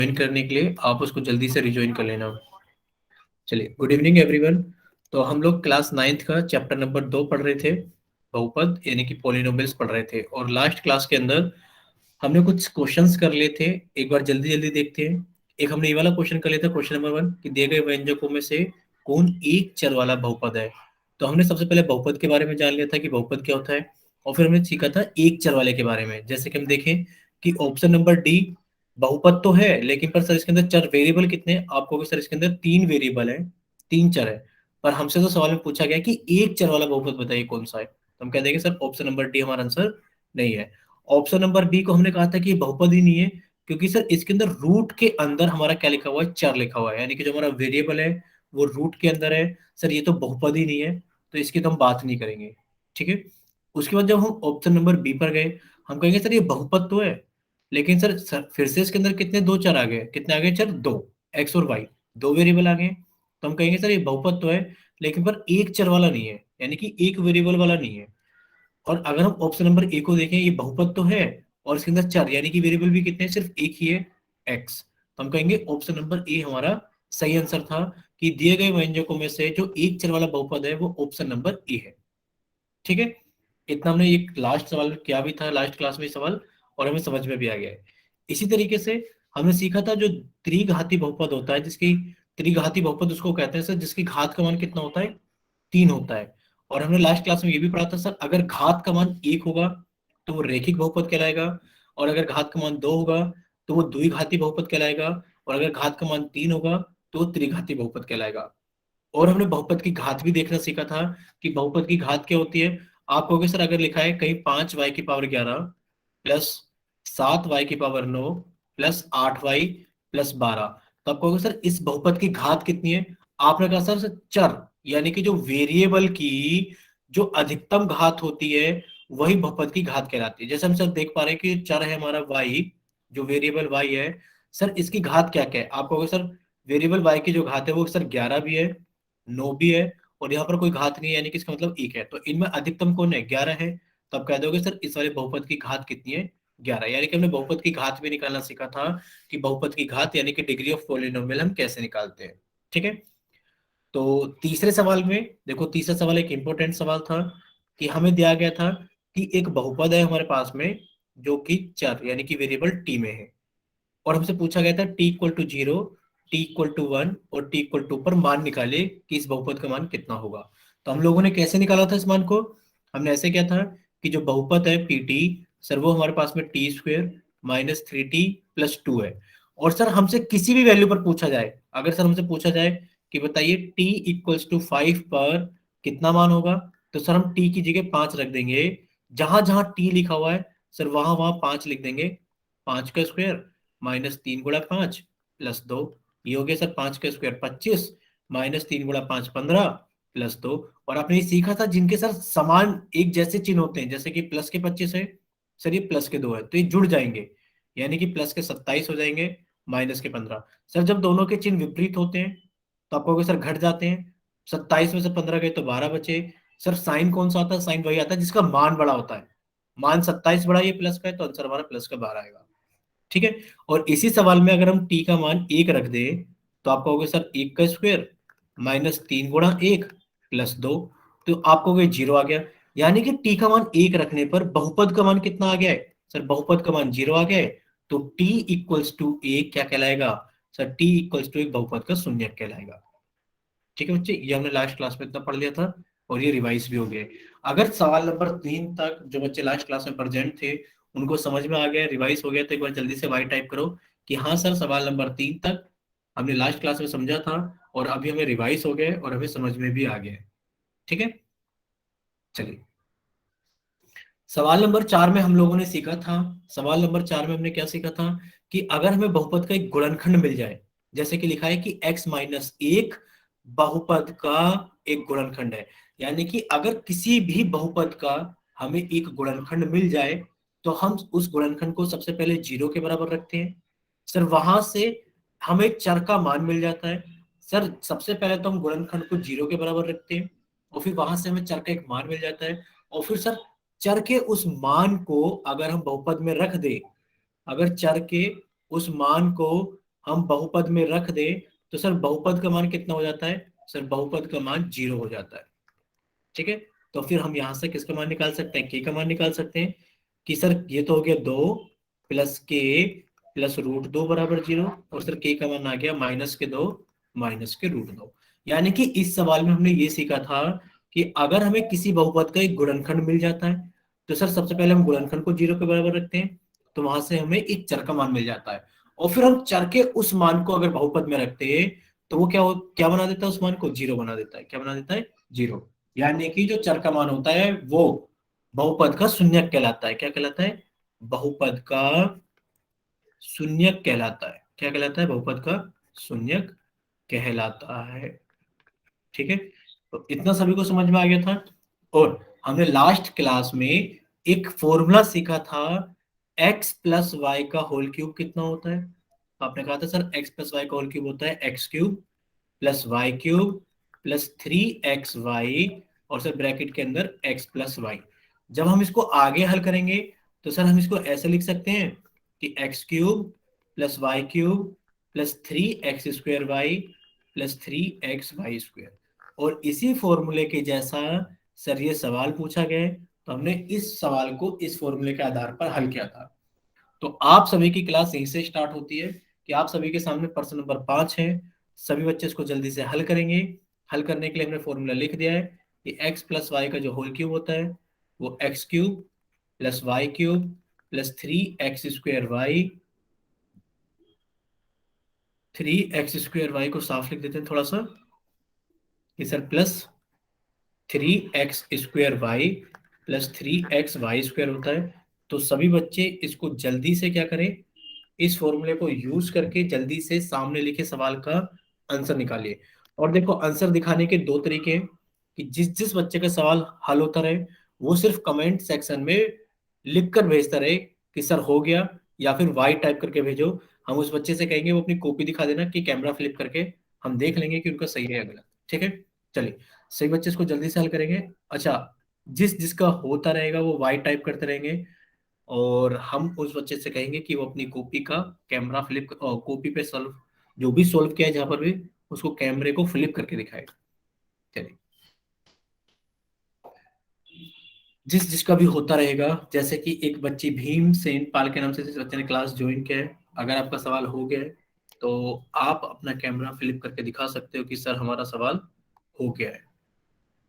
Join करने के लिए आप उसको जल्दी से रिज्वाइन कर लेना। चलिए, गुड इवनिंग एवरीवन। तो हम लोग क्लास 9th का चैप्टर नंबर 2 पढ़ रहे थे, बहुपद यानी कि पॉलिनोमियल्स पढ़ रहे थे। और लास्ट क्लास के अंदर हमने कुछ क्वेश्चंस कर लिए थे, एक बार जल्दी जल्दी देखते हैं। एक हमने ये वाला क्वेश्चन कर लिया था, क्वेश्चन नंबर 1, कि दिए गए व्यंजकों में से कौन एक चर वाला बहुपद है। तो हमने सबसे पहले बहुपद के बारे में जान लिया था कि बहुपद क्या होता है, और फिर हमने सीखा था एक चर वाले के बारे में। जैसे कि हम देखें कि ऑप्शन नंबर डी बहुपद तो है, लेकिन पर सर इसके अंदर चर वेरिएबल कितने हैं? आपको कि सर इसके अंदर 3 वेरिएबल है, 3 चर है। पर हमसे तो सवाल में पूछा गया कि एक चर वाला बहुपद बताइए कौन सा है, तो हम कह देंगे सर ऑप्शन नंबर डी हमारा आंसर नहीं है। ऑप्शन नंबर बी को हमने कहा था कि ये बहुपद ही नहीं है, क्योंकि सर इसके अंदर रूट के अंदर हमारा क्या लिखा हुआ है, चर लिखा हुआ है, यानी कि जो हमारा वेरिएबल है वो रूट के अंदर है। सर ये तो बहुपद ही नहीं है, तो इसकी तो हम बात नहीं करेंगे। ठीक है। उसके बाद जब हम ऑप्शन नंबर बी पर गए, हम कहेंगे सर ये बहुपद तो है, लेकिन सर फिर से इसके अंदर कितने दो चर आ गए, कितने आ गए चर, दो, एक्स और वाई, दो वेरिएबल आ गए। तो हम कहेंगे सर ये बहुपद तो है, लेकिन पर एक चर वाला नहीं है, यानी कि एक वेरिएबल वाला नहीं है। और अगर हम ऑप्शन नंबर ए को देखें, ये बहुपद तो है और इसके अंदर चर यानी कि वेरिएबल भी कितने हैं, सिर्फ एक ही है, एक्स। तो हम कहेंगे ऑप्शन नंबर ए हमारा सही आंसर था, कि दिए गए व्यंजकों में से जो एक चर वाला बहुपद है वो ऑप्शन नंबर ए है। ठीक है। इतना हमने एक लास्ट सवाल किया भी था लास्ट क्लास में सवाल, और हमें समझ में भी आ गया है। इसी तरीके से हमने सीखा था जो त्रिघाती बहुपद होता है, जिसकी त्रिघाती बहुपद उसको कहते हैं सर जिसकी घात का मान कितना होता है, 3 होता है। और हमने लास्ट क्लास में ये भी पढ़ा था सर, अगर घात का मान 1 होगा तो वो रैखिक बहुपद कहलाएगा, और अगर घात का मान 2 होगा तो वो द्विघाती बहुपद कहलाएगा, और अगर घात का मान 3 होगा तो वो त्रिघाती बहुपद कहलाएगा। और हमने बहुपद की घात भी देखना सीखा था, कि बहुपद की घात क्या होती है। आप कहोगे सर अगर लिखा है कहीं 5y की पावर 11 प्लस 7y की पावर 9 प्लस 8y प्लस 12, तो आप कहोगे सर इस बहुपद की घात कितनी है। आपने कहा सर चर, यानी कि जो वेरिएबल की जो अधिकतम घात होती है वही बहुपद की घात कहलाती है। जैसे हम सर देख पा रहे हैं कि चर है हमारा y, जो वेरिएबल y है, सर इसकी घात क्या क्या है। आप कहोगे सर वेरिएबल y की जो घात है वो सर 11 भी है, 9 भी है, और यहाँ पर कोई घात नहीं है, यानी कि इसका मतलब 1 है। तो इनमें अधिकतम कौन है, 11 है। तो आप कह दोगे सर इस वाले बहुपद की घात कितनी है, 11। यानी कि हमने बहुपद की घात भी निकालना सीखा था, कि बहुपद की घात यानी कि डिग्री ऑफ पॉलिनोमियल हम कैसे निकालते हैं। ठीक है। तो तीसरे सवाल में देखो, तीसरा सवाल एक इंपॉर्टेंट सवाल था, कि हमें दिया गया था कि एक बहुपद है हमारे पास में, जो कि चर यानी कि वेरिएबल टी में है, और हमसे पूछा गया था t=0, t=1 और t=2 पर मान निकाले कि इस बहुपद का मान कितना होगा। तो हम लोगों ने कैसे निकाला था इस मान को, हमने ऐसे किया था कि जो बहुपद है पीटी, सर वो हमारे पास में t² - 3t + 2 है। और सर हमसे किसी भी वैल्यू पर पूछा जाए, अगर सर हमसे पूछा जाए कि बताइए t=5 पर कितना मान होगा, तो सर हम t की जगह 5 रख देंगे, जहां जहां t लिखा हुआ है सर वहां वहां 5 लिख देंगे। 5 का स्क्वायर -3 × 5 + 2, ये हो गया सर 5 का स्क्वायर 25, -3 × 5 15 +2। और आपने ये सीखा था जिनके सर समान एक जैसे चिन्ह होते हैं, जैसे कि प्लस के 25 है, सर ये प्लस के 2 है, तो ये जुड़ जाएंगे, यानी कि प्लस के 27 हो जाएंगे, माइनस के 15। सर जब दोनों के चिन्ह विपरीत होते हैं तो आप कहोगे सर घट जाते हैं, 27 में से 15 गए तो 12 बचे। सर साइन कौन सा आता है, साइन वही आता है जिसका मान बड़ा होता है। मान 27 बड़ा, ये प्लस का है, तो आंसर हमारा प्लस का 12 आएगा। ठीक है। और इसी सवाल में अगर हम t का मान 1 रख दें, तो आप कहोगे सर 1 का स्क्वायर -3 × 1 + 2, तो आप कहोगे 0 आ गया। यानी कि t का मान 1 रखने पर बहुपद का मान कितना आ गया है, सर बहुपद का मान 0 आ गया है। तो t=1 क्या कहलाएगा, सर t=1 बहुपद का शून्यक कहलाएगा। ठीक है बच्चे, ये हमने लास्ट क्लास में इतना पढ़ लिया था, और ये रिवाइज भी हो गया। अगर सवाल नंबर 3 तक जो बच्चे लास्ट क्लास में प्रेजेंट थे उनको समझ में आ गया, रिवाइज हो गया, तो एक बार जल्दी से वाई टाइप करो कि हाँ सर सवाल नंबर 3 तक हमने लास्ट क्लास में समझा था, और अभी हमें रिवाइज हो गया और हमें समझ में भी आ गया है। ठीक है। चलिए, सवाल नंबर 4 में हम लोगों ने सीखा था, सवाल नंबर 4 में हमने क्या सीखा था, कि अगर हमें बहुपद का एक गुणनखंड मिल जाए, जैसे कि लिखा है कि x-1 बहुपद का एक गुणनखंड है, यानी कि अगर किसी भी बहुपद का हमें एक गुणनखंड मिल जाए, तो हम उस गुणनखंड को सबसे पहले 0 के बराबर रखते हैं। सर वहां से हमें चर का मान मिल जाता है। सर सबसे पहले तो हम गुणनखंड को 0 के बराबर रखते हैं, और फिर वहां से हमें चर का एक मान मिल जाता है, और फिर सर चर के उस मान को अगर हम बहुपद में रख दें, अगर चर के उस मान को हम बहुपद में रख दे तो सर बहुपद का मान कितना हो जाता है? सर बहुपद का मान 0 हो जाता है। ठीक है, तो फिर हम यहां से किसका मान निकाल सकते हैं? के का मान निकाल सकते हैं कि सर ये तो हो गया 2 प्लस के प्लस रूट 2 बराबर 0, और सर के का मान आ गया -2 -√2। यानी कि इस सवाल में हमने ये सीखा था कि अगर हमें किसी बहुपद का एक गुणनखंड मिल जाता है तो सर सबसे पहले हम गुणनखंड को 0 के बराबर रखते हैं, तो वहां से हमें एक चर का मान मिल जाता है, और फिर हम चर के उस मान को अगर बहुपद में रखते हैं तो वो क्या बना देता है? उस मान को 0 बना देता है। क्या बना देता है? 0। यानी कि जो चर का मान होता है वो बहुपद का शून्यक कहलाता है। क्या कहलाता है? बहुपद का शून्यक कहलाता है। क्या कहलाता है? बहुपद का शून्यक कहलाता है। ठीक है, तो इतना सभी को समझ में आ गया था। और हमने लास्ट क्लास में एक फॉर्मूला सीखा था, एक्स प्लस वाई का होल क्यूब कितना होता है? आपने कहा था सर एक्स प्लस वाई का होल क्यूब होता है x cube plus Y cube plus 3xy, और सर ब्रैकेट के अंदर x प्लस वाई। जब हम इसको आगे हल करेंगे तो सर हम इसको ऐसे लिख सकते हैं कि x cube plus Y cube plus 3x² y plus 3xy²। और इसी फॉर्मूले के जैसा सर ये सवाल पूछा गया है, तो हमने इस सवाल को इस फॉर्मूले के आधार पर हल किया था। तो आप सभी की क्लास यहीं से स्टार्ट होती है कि आप सभी के सामने प्रश्न नंबर 5 है। सभी बच्चे इसको जल्दी से हल करेंगे। हल करने के लिए हमने फॉर्मूला लिख दिया है कि एक्स प्लस वाई का जो होल क्यूब होता है वो x cube plus Y cube plus 3x²y, 3x²y को साफ लिख देते हैं थोड़ा सा कि sir plus 3x² y plus 3xy² होता है। तो सभी बच्चे इसको जल्दी से क्या करें, इस फॉर्मूले को यूज करके जल्दी से सामने लिखे सवाल का आंसर निकालिए। और देखो आंसर दिखाने के दो तरीके हैं कि जिस जिस बच्चे का सवाल हल होता रहे वो सिर्फ कमेंट सेक्शन में लिख कर भेजता रहे कि सर हो गया, या फिर वाई टाइप करके भेजो। हम उस बच्चे से कहेंगे वो अपनी कॉपी दिखा देना कि कैमरा फ्लिप करके हम देख लेंगे कि उनका सही है या गलत। ठीक है, चलिए सही बच्चे इसको जल्दी से हल करेंगे। अच्छा, जिस जिसका होता रहेगा वो वाई टाइप करते रहेंगे, और हम उस बच्चे से कहेंगे कि वो अपनी कॉपी का कैमरा फ्लिप, कॉपी पे सॉल्व जो भी सॉल्व किया है जहां पर भी उसको कैमरे को फ्लिप करके दिखाए। चलिए, जिस जिसका भी होता रहेगा, जैसे कि एक बच्ची भीम सेन पाल के नाम से जिस बच्चे ने क्लास ज्वाइन किया है, अगर आपका सवाल हो गया है तो आप अपना कैमरा फ्लिप करके दिखा सकते हो कि सर हमारा सवाल हो गया है।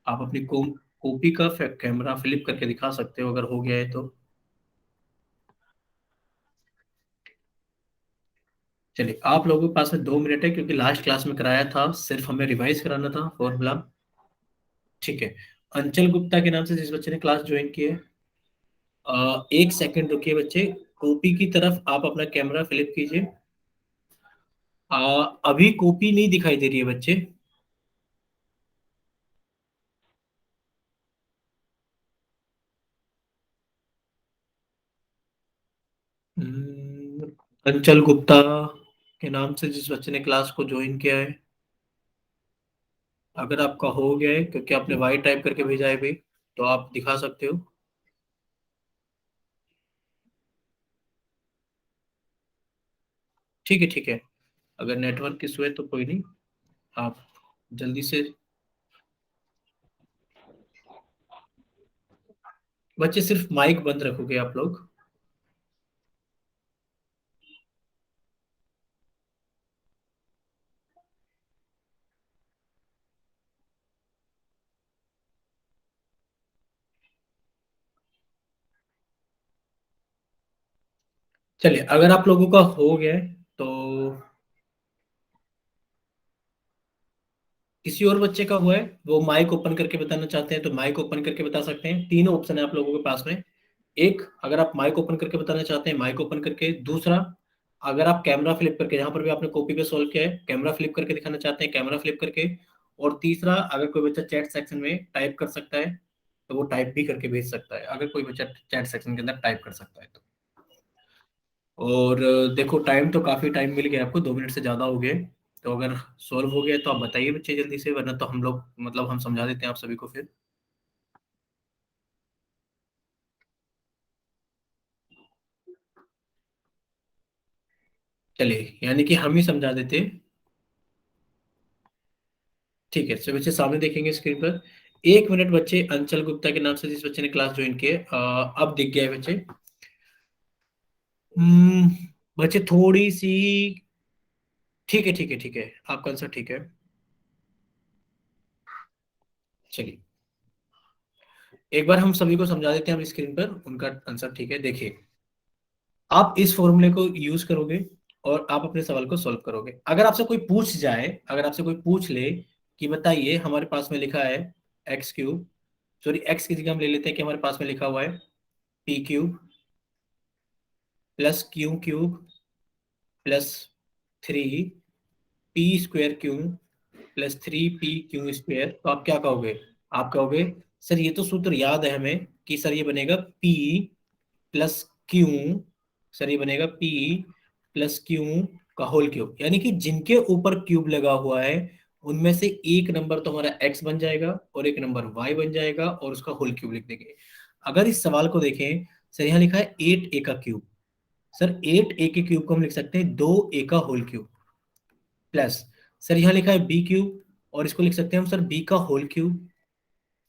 आप अपनी कॉपी का कैमरा फ्लिप करके दिखा सकते हो अगर हो गया है तो। चलिए, आप लोगों के पास में 2 मिनट है क्योंकि लास्ट क्लास में कराया था, सिर्फ हमें रिवाइज कराना था फॉर्मूला। ठीक है, अंचल गुप्ता के नाम से जिस बच्चे ने क्लास ज्वाइन की है, एक सेकंड रुकिए बच्चे, कॉपी की तरफ आप अपना कैमरा फ्लिप कीजिए। अभी कॉपी नहीं दिखाई दे रही है बच्चे। हम्म, अंचल गुप्ता के नाम से जिस बच्चे ने क्लास को ज्वाइन किया है, अगर आपका हो गया है क्योंकि आपने वाई टाइप करके भेजा है भाई, तो आप दिखा सकते हो। ठीक है, ठीक है, अगर नेटवर्क इशू है तो कोई नहीं, आप जल्दी से। बच्चे सिर्फ माइक बंद रखोगे आप लोग। चलिए, अगर आप लोगों का हो गया है तो किसी और बच्चे का हुआ है वो माइक ओपन करके बताना चाहते हैं तो माइक ओपन करके बता सकते हैं। तीन ऑप्शन है आप लोगों के पास में। एक, अगर आप माइक ओपन करके बताना चाहते हैं माइक ओपन करके। दूसरा, अगर आप कैमरा फ्लिप करके, जहां पर भी आपने कॉपी पे सॉल्व किया है, कैमरा फ्लिप करके दिखाना चाहते हैं कैमरा फ्लिप करके। और तीसरा, अगर कोई बच्चा चैट सेक्शन में टाइप कर सकता है तो वो टाइप भी करके भेज सकता है, अगर कोई बच्चा चैट सेक्शन के अंदर टाइप कर सकता है तो। और देखो टाइम तो काफी टाइम मिल गया आपको, 2 मिनट से ज्यादा हो गए। तो अगर सॉल्व हो गया तो आप बताइए बच्चे जल्दी से, वरना तो हम लोग मतलब हम समझा देते हैं आप सभी को फिर। चलिए, यानी कि हम ही समझा देते। ठीक है, तो बच्चे सामने देखेंगे स्क्रीन पर। 1 मिनट बच्चे, अंचल गुप्ता के नाम से जिस बच्चे ने क्लास ज्वाइन किए, अब दिख गया है बच्चे। हम्म, बच्चे थोड़ी सी। ठीक है, ठीक है, ठीक है, आपका आंसर ठीक है। चलिए, एक बार हम सभी को समझा देते हैं हम स्क्रीन पर, उनका आंसर ठीक है। देखिए, आप इस फॉर्मूले को यूज करोगे और आप अपने सवाल को सॉल्व करोगे। अगर आपसे कोई पूछ जाए, अगर आपसे कोई पूछ ले कि बताइए हमारे पास में लिखा है एक्स क्यूब, सॉरी एक्स की जगह हम ले लेते हैं कि हमारे पास में लिखा हुआ है P cube plus Q cube plus 3 p² cube plus 3p² तो आप क्या कहोगे? आप कहोगे सर ये तो सूत्र याद है हमें कि सर ये बनेगा p प्लस क्यू, सर ये बनेगा p प्लस क्यू का होल क्यूब, यानी कि जिनके ऊपर क्यूब लगा हुआ है उनमें से एक नंबर तो हमारा x बन जाएगा और एक नंबर y बन जाएगा और उसका होल क्यूब लिख देंगे। अगर इस सवाल को देखें, सर यहाँ लिखा है 8a का क्यूब, सर 8a के क्यूब को हम लिख सकते हैं 2a का होल क्यूब प्लस, सर यहाँ लिखा है बी क्यूब और इसको लिख सकते हैं हम सर बी का होल क्यूब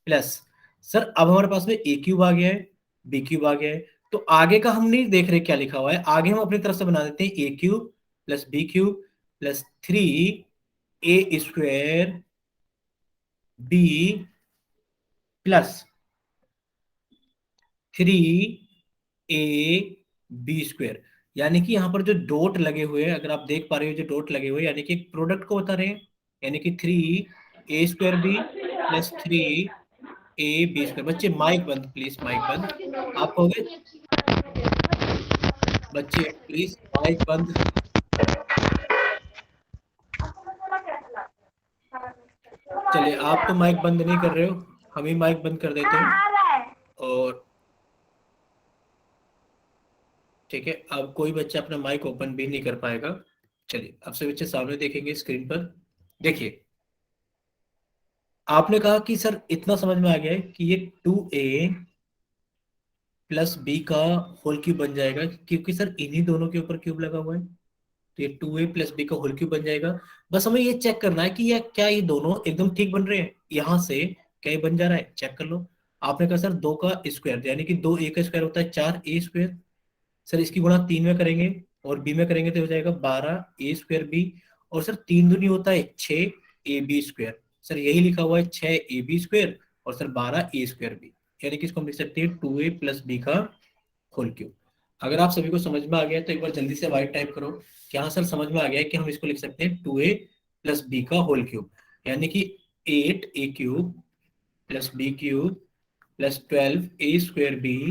प्लस, सर अब हमारे पास में ए क्यूब आ गया है, बी क्यूब आ गया है, तो आगे का हम नहीं देख रहे क्या लिखा हुआ है, आगे हम अपनी तरफ से बना देते हैं A cube plus B cube plus 3a² B plus 3ab²। यानी कि यहाँ पर जो डॉट लगे हुए हैं, अगर आप देख पा रहे हो जो डॉट लगे हुए हैं, यानी कि एक प्रोडक्ट को बता रहे हैं, यानी कि 3a² बी प्लस 3ab²। बच्चे माइक बंद प्लीज, माइक बंद। आप कहोगे बच्चे प्लीज माइक बंद। चलिए, आप तो माइक बंद नहीं कर रहे हो, हम ही माइक बंद कर देते हैं। और ठीक है, अब कोई बच्चा अपना माइक ओपन भी नहीं कर पाएगा। चलिए, अब से बच्चे सामने देखेंगे स्क्रीन पर। देखिए, आपने कहा कि सर इतना समझ में आ गया है कि ये 2a प्लस बी का होल क्यूब बन जाएगा, क्योंकि सर इन्हीं दोनों के ऊपर क्यूब लगा हुआ है, तो ये 2a प्लस बी का होल क्यूब बन जाएगा। बस हमें ये चेक करना है कि ये क्या ये दोनों एकदम ठीक बन रहे हैं, यहां से क्या ये बन जा रहा है, चेक कर लो। आपने कहा सर 2 का स्क्वायर, यानी कि 2a का स्क्वायर होता है 4a²। सर इसकी गुणा 3 में करेंगे और बी में करेंगे तो हो जाएगा 12a² बी, और सर 3 दूनी होता है 6ab²। सर यही लिखा हुआ है 6ab² और सर 12a² बी, यानी कि इसको हम लिख सकते हैं 2a प्लस बी का होल क्यूब। अगर आप सभी को समझ में आ गया तो एक बार जल्दी से वाइट टाइप करो कि हाँ सर समझ में आ गया है कि हम इसको लिख सकते हैं 2a प्लस बी का होल क्यूब, यानी कि 8a³ plus b³ plus 12a² B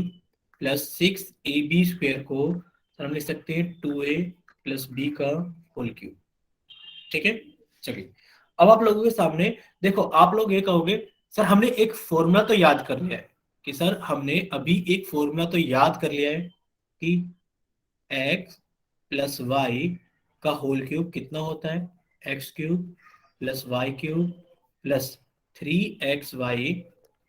plus 6ab² को सर हम लिख सकते हैं 2a प्लस बी का होल क्यूब। ठीक है, चलिए, अब आप लोगों के सामने देखो, आप लोग ये कहोगे सर हमने एक फॉर्मूला तो याद कर लिया है, कि सर हमने अभी एक फॉर्मूला तो याद कर लिया है कि एक्स प्लस वाई का होल क्यूब कितना होता है, x³ plus y³ plus 3xy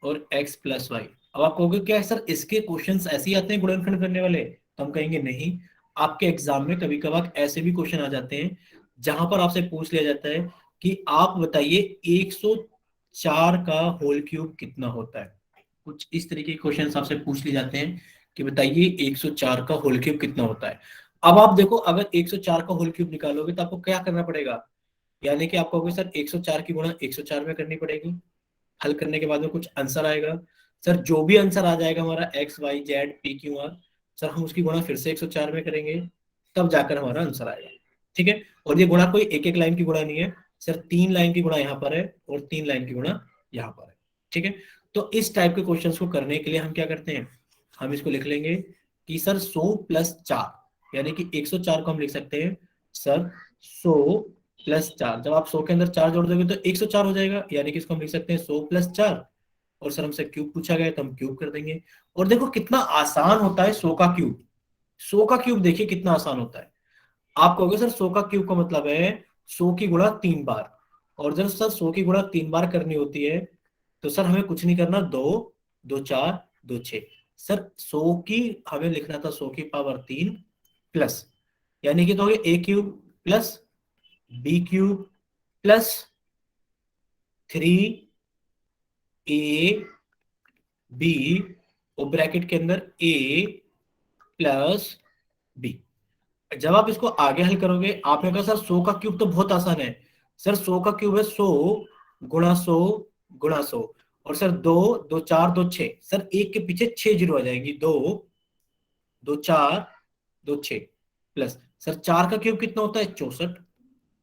और x प्लस वाई। अब आप कहोगे क्या है सर इसके क्वेश्चंस ऐसे ही आते हैं गुणनखंड करने वाले, तो हम कहेंगे नहीं, आपके एग्जाम में कभी कभार ऐसे भी क्वेश्चन आ जाते हैं जहां पर आपसे पूछ लिया जाता है कि आप बताइए 104 का होल क्यूब कितना होता है। कुछ इस तरीके के क्वेश्चन आपसे पूछ लिए जाते हैं कि बताइए 104 का होल क्यूब कितना होता है। अब आप देखो, अगर 104 का होल क्यूब निकालोगे तो आपको क्या करना पड़ेगा, यानी कि आप कहोगे सर 104 की गुणा 104 में करनी पड़ेगी, हल करने के बाद में कुछ आंसर आएगा। सर जो भी आंसर आ जाएगा हमारा x y z p q r, sir हम उसकी गुणा फिर से 104 में करेंगे, तब जाकर हमारा आंसर आएगा। ठीक है, और ये गुणा कोई एक एक लाइन की गुणा नहीं है, सर 3 लाइन की गुणा यहाँ पर है और 3 लाइन की गुणा यहाँ पर है। ठीक है, तो इस टाइप के क्वेश्चंस को करने के लिए हम क्या करते हैं, हम इसको लिख लेंगे कि सर 100 + 4, यानी कि 104 को हम लिख सकते हैं सर 100 + 4। जब आप 100 के अंदर 4 जोड़ दोगे तो 104 हो जाएगा, यानी कि इसको हम लिख सकते हैं 100 + 4। और सर हमसे क्यूब पूछा गया है तो हम क्यूब कर देंगे। और देखो कितना आसान होता है 100 का क्यूब, 100 का क्यूब देखिए कितना आसान होता है। आप कहोगे सर 100 का क्यूब का मतलब है 100 की गुणा 3 बार, और जब सर 100 की गुणा 3 बार करनी होती है तो सर हमें कुछ नहीं करना, 2 2 4 2 6। सर 100 की हमें लिखना था 100 की पावर 3 प्लस यानी कि तो हो गया a cube plus b cube plus 3 a b और ब्रैकेट के अंदर a प्लस b। जब आप इसको आगे हल करोगे, आपने कहा सर 100 का क्यूब तो बहुत आसान है। सर 100 का क्यूब है 100 गुणा 100 गुणा 100। और सर दो दो चार दो छः, सर एक के पीछे 6 जीरो आ जाएगी। दो दो चार दो छः प्लस सर 4 का क्यूब कितना होता है 64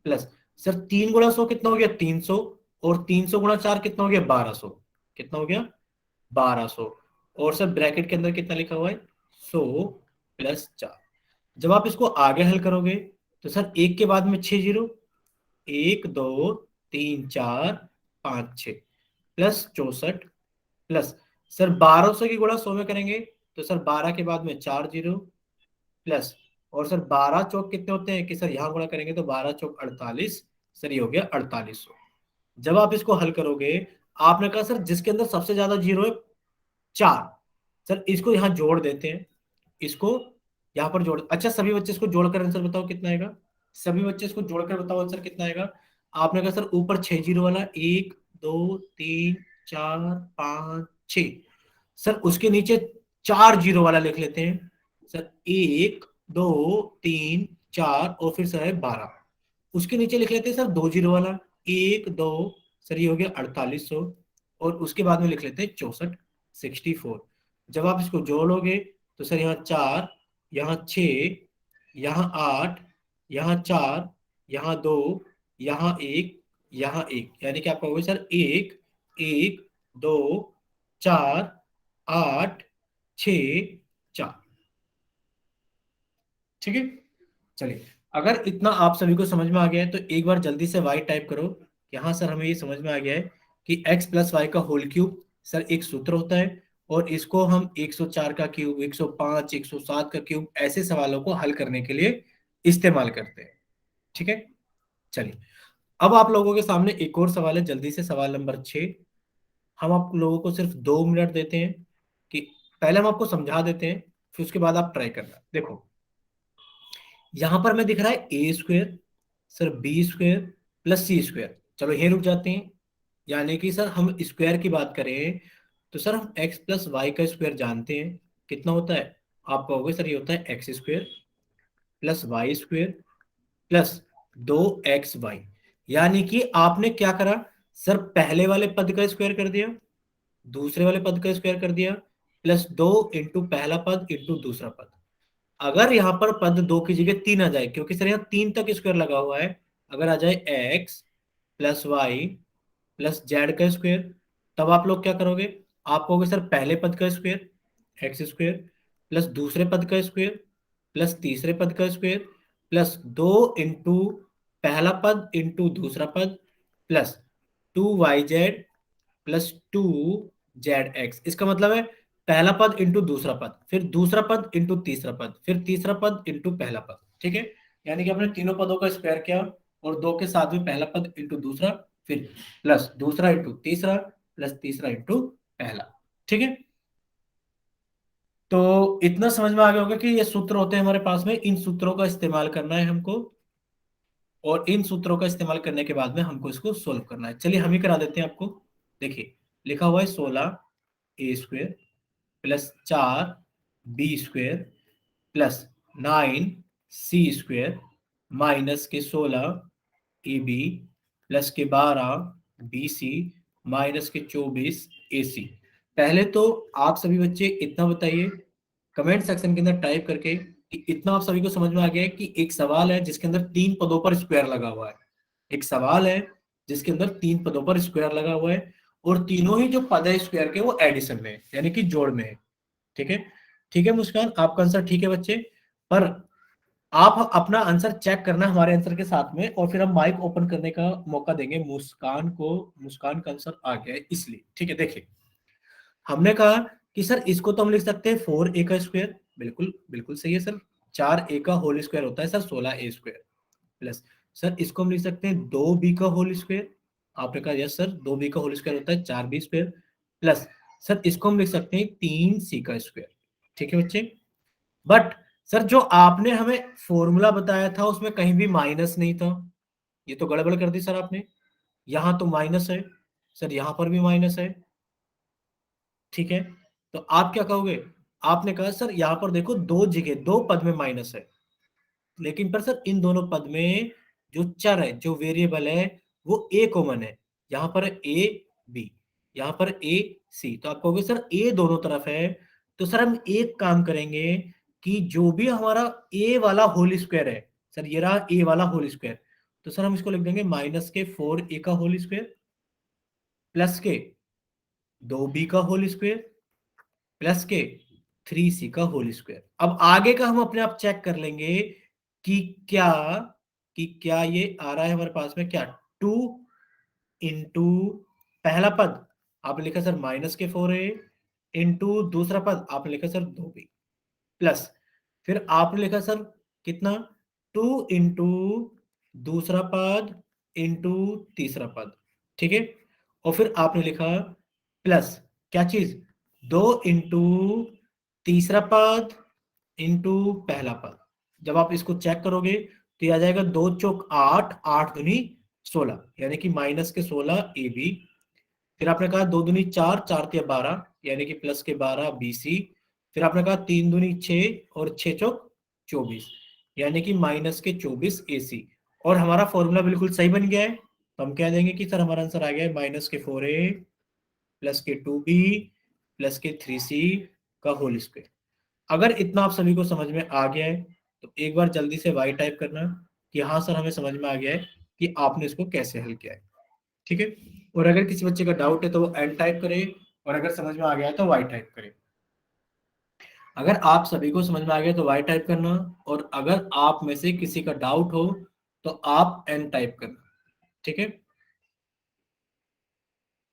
प्लस सर 3 गुणा 100 कितना हो गया 300 और 300 गुणा 4 कितना हो गया 1200। कितना हो गया 1200। और सर ब्रैकेट के अंदर कितना लिखा हुआ है 100 प्लस 4। जब आप इसको आगे हल करोगे तो सर एक के बाद में 6 जीरो, 1 2 3 4 5 6 प्लस 64 प्लस सर 1200 की गुणा 100 में करेंगे तो सर 12 के बाद में 4 जीरो प्लस और सर 12 चौक कितने होते हैं कि सर यहाँ गुणा करेंगे तो 12 चौक 48। सर ये हो गया 4800। जब आप इसको हल करोगे, आपने कहा सर जिसके अंदर सबसे ज्यादा जीरो है 4, सर इसको यहाँ जोड़ देते हैं। इसको यहाँ पर जोड़, अच्छा सभी बच्चे इसको जोड़कर आंसर बताओ कितना आएगा। सभी बच्चे इसको जोड़कर बताओ आंसर कितना आएगा। आपने कहा सर ऊपर 6 जीरो वाला 1 2 3 4 5 6, सर उसके नीचे 4 जीरो वाला लिख लेते हैं। सर 1 2 3 4 और फिर सर है 12, उसके नीचे लिख लेते हैं सर 2 जीरो वाला 1 2। सर ये हो गया 4800 और उसके बाद में लिख लेते हैं 64 64। जब आप इसको जोड़ोगे तो सर यहाँ 4 यहाँ 6 यहाँ 8 यहाँ 4 यहाँ 2 यहाँ 1 यहाँ 1, यानी कि आपका होगा सर 1 1 2 4 8 6 4। ठीक है, चलिए अगर इतना आप सभी को समझ में आ गया है तो एक बार जल्दी से y टाइप करो कि हाँ सर हमें ये समझ में आ गया है कि x प्लस वाई का होल क्यूब सर एक सूत्र होता है और इसको हम 104 का क्यूब 105 107 का क्यूब ऐसे सवालों को हल करने के लिए इस्तेमाल करते हैं। ठीक है, चलिए अब आप लोगों के सामने एक और सवाल है, जल्दी से सवाल नंबर 6। हम आप लोगों को सिर्फ 2 मिनट देते हैं कि पहले हम आपको समझा देते हैं, फिर उसके बाद आप ट्राई करना। देखो यहां पर मैं दिख रहा है A square sir B square plus C square. चलो यहीं रुक जाते हैं। यानी कि सर हम स्क्वायर की बात करें तो सर हम एक्स प्लस वाई का स्क्वायर जानते हैं कितना होता है। आप कहोगे सर ये होता है x square plus y square plus 2xy। यानी कि आपने क्या करा, सर पहले वाले पद का स्क्वायर कर दिया, दूसरे वाले पद का स्क्वायर कर दिया प्लस 2 इंटू पहला पद इंटू दूसरा पद। अगर यहाँ पर पद 2 की जगह 3 आ जाए, क्योंकि सर यहाँ 3 तक स्क्वायर लगा हुआ है, अगर आ जाए x plus Y plus Z का स्क्वायर, तब आप लोग क्या करोगे, आप कहोगे सर पहले पद का स्क्वायर एक्स स्क्वायर प्लस दूसरे पद का स्क्वायर प्लस तीसरे पद का स्क्वायर प्लस 2 इंटू पहला पद इंटू दूसरा पद प्लस 2yz प्लस 2zx। इसका मतलब है पहला पद इंटू दूसरा पद फिर दूसरा पद इंटू तीसरा पद फिर तीसरा पद इंटू पहला पद। ठीक है, यानी कि आपने तीनों पदों का स्क्वायर किया और 2 के साथ में पहला पद इंटू दूसरा फिर प्लस दूसरा इंटू तीसरा प्लस तीसरा इंटू पहला। ठीक है, तो इतना समझ में आ गया होगा कि ये सूत्र होते हैं हमारे पास में, इन सूत्रों का इस्तेमाल करना है हमको और इन सूत्रों का इस्तेमाल करने के बाद में हमको इसको सोल्व करना है। चलिए हम ही करा देते हैं आपको। देखिए लिखा हुआ है 16 A square plus 4 B square plus 9 C square minus के 16 ए बी प्लस के 12 बी सी माइनस के 24 ए सी। पहले तो आप सभी बच्चे इतना बताइए कमेंट सेक्शन के अंदर टाइप करके कि इतना आप सभी को समझ में आ गया है कि एक सवाल है जिसके अंदर 3 पदों पर स्क्वायर लगा हुआ है। एक सवाल है जिसके अंदर 3 पदों पर स्क्वायर लगा हुआ है और तीनों ही जो पद है स्क्वायर के वो एडिशन में है, यानी कि जोड़ में है। ठीक है, ठीक है मुस्कान, आपका आंसर ठीक है बच्चे। पर आप अपना आंसर चेक करना हमारे आंसर के साथ में और फिर हम माइक ओपन करने का मौका देंगे मुस्कान को। मुस्कान का आंसर आ गया है इसलिए। ठीक है, देखिए हमने कहा कि सर इसको तो हम लिख सकते हैं 4a का स्क्वायर, बिल्कुल बिल्कुल सही है सर। 4a का होल स्क्वायर होता है sir 16a square plus sir इसको हम लिख सकते हैं 2b का होल स्क्वायर। आपने कहा यस सर 2b का होल स्क्वायर होता है 4b स्क्वायर प्लस सर इसको हम लिख सकते हैं 3c का स्क्वायर। ठीक है बच्चे, बट सर जो आपने हमें फॉर्मूला बताया था उसमें कहीं भी माइनस नहीं था, ये तो गड़बड़ कर दी सर आपने। यहाँ तो माइनस है सर, यहाँ पर भी माइनस है, ठीक है। तो आप क्या कहोगे, आपने कहा सर यहाँ पर देखो दो जगह दो पद में माइनस है, लेकिन पर सर इन दोनों पद में जो चर है जो वेरिएबल है वो ए कॉमन है, यहाँ पर ए बी, यहाँ पर ए सी, तो आप कहोगे सर ए दोनों तरफ है। तो सर हम एक काम करेंगे कि जो भी हमारा ए वाला होल स्क्वायर है, सर ये रहा ए वाला होल स्क्वायर, तो सर हम इसको लिख देंगे माइनस के 4 ए का होल स्क्वायर प्लस के 2 बी का होल स्क्वायर प्लस के 3 सी का होल स्क्वायर। अब आगे का हम अपने आप चेक कर लेंगे कि क्या क्या ये आ रहा है हमारे पास में, क्या 2 इंटू पहला पद आपने लिखा सर माइनस के 4 ए इंटू दूसरा पद आपने लिखा सर 2 बी प्लस फिर आपने लिखा सर कितना 2 इंटू दूसरा पद इंटू तीसरा पद, ठीक है। और फिर आपने लिखा प्लस क्या चीज 2 इंटू तीसरा पद इंटू पहला पद। जब आप इसको चेक करोगे तो ये आ जाएगा 2 चौक 8, 8 दूनी 16, यानी कि माइनस के 16 AB। फिर आपने कहा 2 दूनी 4, 4 तिया 12, यानी कि प्लस के 12 BC। फिर आपने कहा 3 दूनी 6 और 6 चौक 24, यानी कि माइनस के 24 AC। और हमारा फॉर्मूला बिल्कुल सही बन गया है, तो हम कह देंगे कि सर हमारा आंसर आ गया है माइनस के 4A प्लस के 2B प्लस के 3C का होल स्क्वायर। अगर इतना आप सभी को समझ में आ गया है तो एक बार जल्दी से वाई टाइप करना कि हाँ सर हमें समझ में आ गया है कि आपने इसको कैसे हल किया है, ठीक है। और अगर किसी बच्चे का डाउट है तो वो एन टाइप करे, और अगर समझ में आ गया है तो वाई टाइप करे। अगर आप सभी को समझ में आ गया तो वाई टाइप करना, और अगर आप में से किसी का डाउट हो तो आप एन टाइप करना, ठीक है।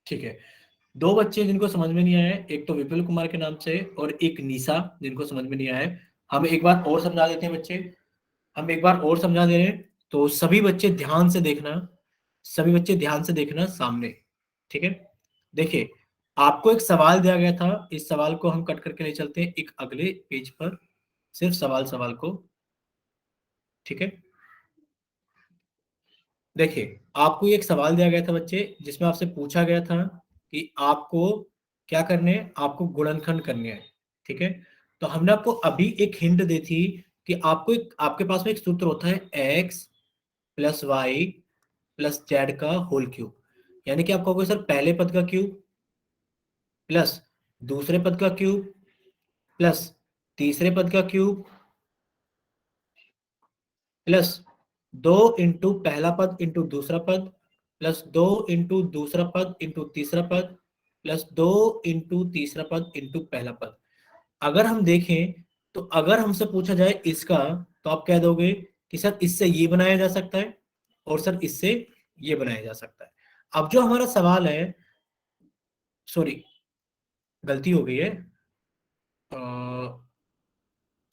ठीक है, दो बच्चे जिनको समझ में नहीं आया है, एक तो विपुल कुमार के नाम से और एक निशा, जिनको समझ में नहीं आया है। हम एक बार और समझा देते हैं बच्चे, हम एक बार और समझा दे रहे हैं, तो सभी बच्चे ध्यान से देखना, सभी बच्चे ध्यान से देखना सामने, ठीक है। देखिए आपको एक सवाल दिया गया था, इस सवाल को हम कट करके ले चलते हैं एक अगले पेज पर, सिर्फ सवाल सवाल को, ठीक है। देखिए आपको एक सवाल दिया गया था बच्चे, जिसमें आपसे पूछा गया था कि आपको क्या करने हैं, आपको गुणनखंड करने हैं, ठीक है। तो हमने आपको अभी एक हिंट दी थी कि आपको एक आपके पास में एक सूत्र होता है x plus Y plus Z का होल क्यूब, यानी कि आप कहोगे सर पहले पद का क्यूब प्लस दूसरे पद का क्यूब प्लस तीसरे पद का क्यूब प्लस 2 इंटू पहला पद इंटू दूसरा पद प्लस 2 इंटू दूसरा पद इंटू तीसरा पद प्लस 2 इंटू तीसरा पद इंटू पहला पद। अगर हम देखें तो अगर हमसे पूछा जाए इसका, तो आप कह दोगे कि सर इससे ये बनाया जा सकता है और सर इससे ये बनाया जा सकता है। अब जो हमारा सवाल है, सॉरी गलती हो गई है,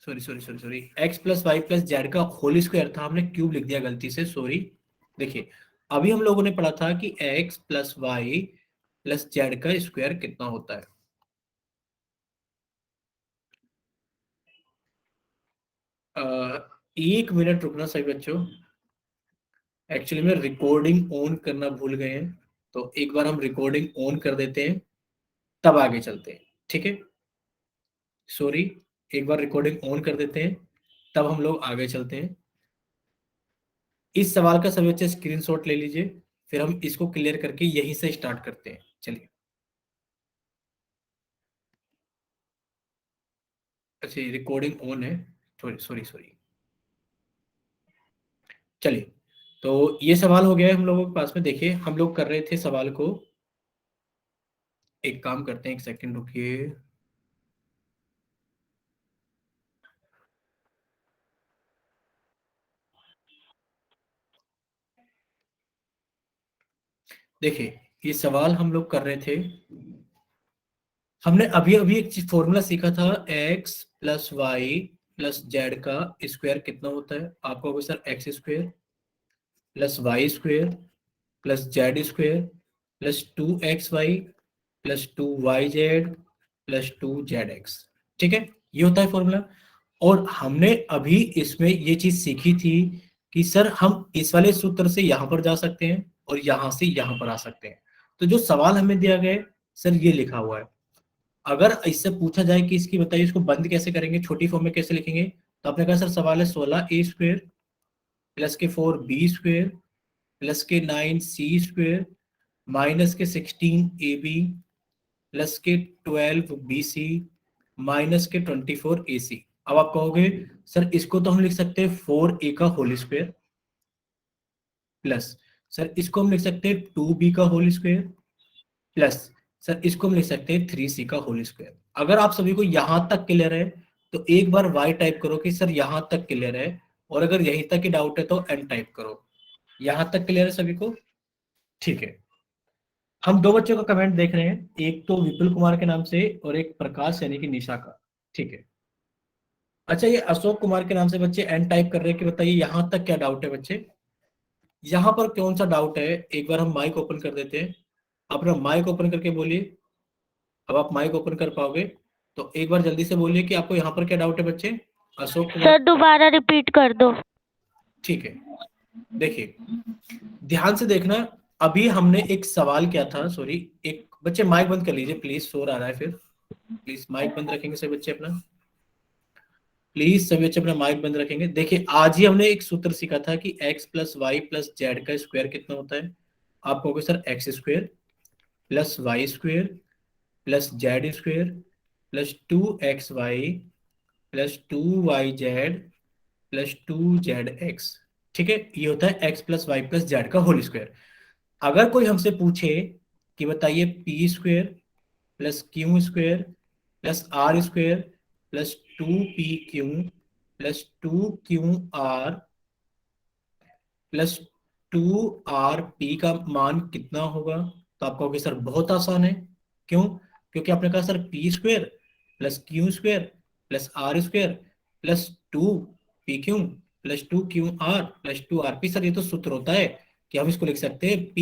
sorry sorry sorry sorry, x plus Y plus Z का होल स्क्वायर था, हमने क्यूब लिख दिया गलती से, सॉरी। देखिए अभी हम लोगों ने पढ़ा था कि x plus Y plus Z का स्क्वायर कितना होता है। एक मिनट रुकना सही बच्चों, एक्चुअली में रिकॉर्डिंग ऑन करना भूल गए हैं, तो एक बार हम रिकॉर्डिंग ऑन कर देते हैं तब आगे चलते हैं, ठीक है। सॉरी, एक बार रिकॉर्डिंग ऑन कर देते हैं तब हम लोग आगे चलते हैं। इस सवाल का सभी बच्चे स्क्रीनशॉट ले लीजिए, फिर हम इसको क्लियर करके यहीं से स्टार्ट करते हैं, चलिए। अच्छा रिकॉर्डिंग ऑन है, सॉरी सॉरी सॉरी, चलिए। तो ये सवाल हो गया है हम लोगों के पास में, देखिए हम लोग कर रहे थे सवाल को, एक काम करते हैं, एक सेकंड रुकिए। देखिए ये सवाल हम लोग कर रहे थे, हमने अभी अभी एक चीज फॉर्मूला सीखा था, x plus Y plus Z का स्क्वायर कितना होता है। आपको होगा sir x square plus Y square plus Z square plus 2xy plus 2yz plus 2zx, ठीक है, ये होता है फॉर्मूला। और हमने अभी इसमें ये चीज सीखी थी कि सर हम इस वाले सूत्र से यहां पर जा सकते हैं और यहां से यहां पर आ सकते हैं। तो जो सवाल हमें दिया गया है सर ये लिखा हुआ है। अगर इससे पूछा जाए कि इसकी बताइए इसको बंद कैसे करेंगे, छोटी फॉर्म में कैसे लिखेंगे, तो आपने कहा सर सवाल है 16a² प्लस के 4b² प्लस के 9c² माइनस के 16ab प्लस के 12bc माइनस के 24ac। अब आप कहोगे सर इसको तो हम लिख सकते हैं 4a का होल स्क्वायर प्लस सर इसको हम लिख सकते हैं 2b का होल स्क्वायर प्लस सर इसको हम लिख सकते हैं 3c का होल स्क्वायर। अगर आप सभी को यहां तक क्लियर है तो एक बार y टाइप करो कि सर यहां तक क्लियर है, और अगर यहीं तक की डाउट है तो n टाइप करो। यहां तक क्लियर है सभी को? ठीक है। हम दो बच्चों का कमेंट देख रहे हैं, एक तो विपुल कुमार के नाम से और एक प्रकाश यानी कि निशा का। ठीक है। अच्छा ये अशोक कुमार के नाम से बच्चे एन टाइप कर रहे हैं कि बताइए यहां तक क्या डाउट है बच्चे, यहां पर कौन सा डाउट है? एक बार हम माइक ओपन कर देते हैं, अपना माइक ओपन करके बोलिए। अब आप माइक ओपन कर पाओगे तो एक बार जल्दी से बोलिए कि आपको यहाँ पर क्या डाउट है बच्चे। अशोक कुमार सर दोबारा रिपीट कर दो। ठीक है। देखिए ध्यान से देखना, अभी हमने एक सवाल किया था, सॉरी एक बच्चे माइक बंद कर लीजिए प्लीज, शोर आ रहा है फिर। प्लीज माइक बंद रखेंगे सभी बच्चे अपना, प्लीज सभी बच्चे अपना माइक बंद रखेंगे। देखिए आज ही हमने एक सूत्र सीखा था कि x plus Y plus Z का स्क्वायर कितना होता है। आप कहोगे sir x square plus Y square plus Z square plus 2xy plus 2yz plus 2zx। ठीक है, ये होता है x plus Y plus Z का होल स्क्वायर। अगर कोई हमसे पूछे कि बताइए p square plus q square plus r square plus 2pq plus 2qr plus 2rp का मान कितना होगा, तो आप कहोगे सर बहुत आसान है। क्यों? क्योंकि आपने कहा sir p square plus q square plus r square plus 2pq plus 2qr plus 2rp। Sir ये तो सूत्र होता है कि हम इसको लिख सकते हैं p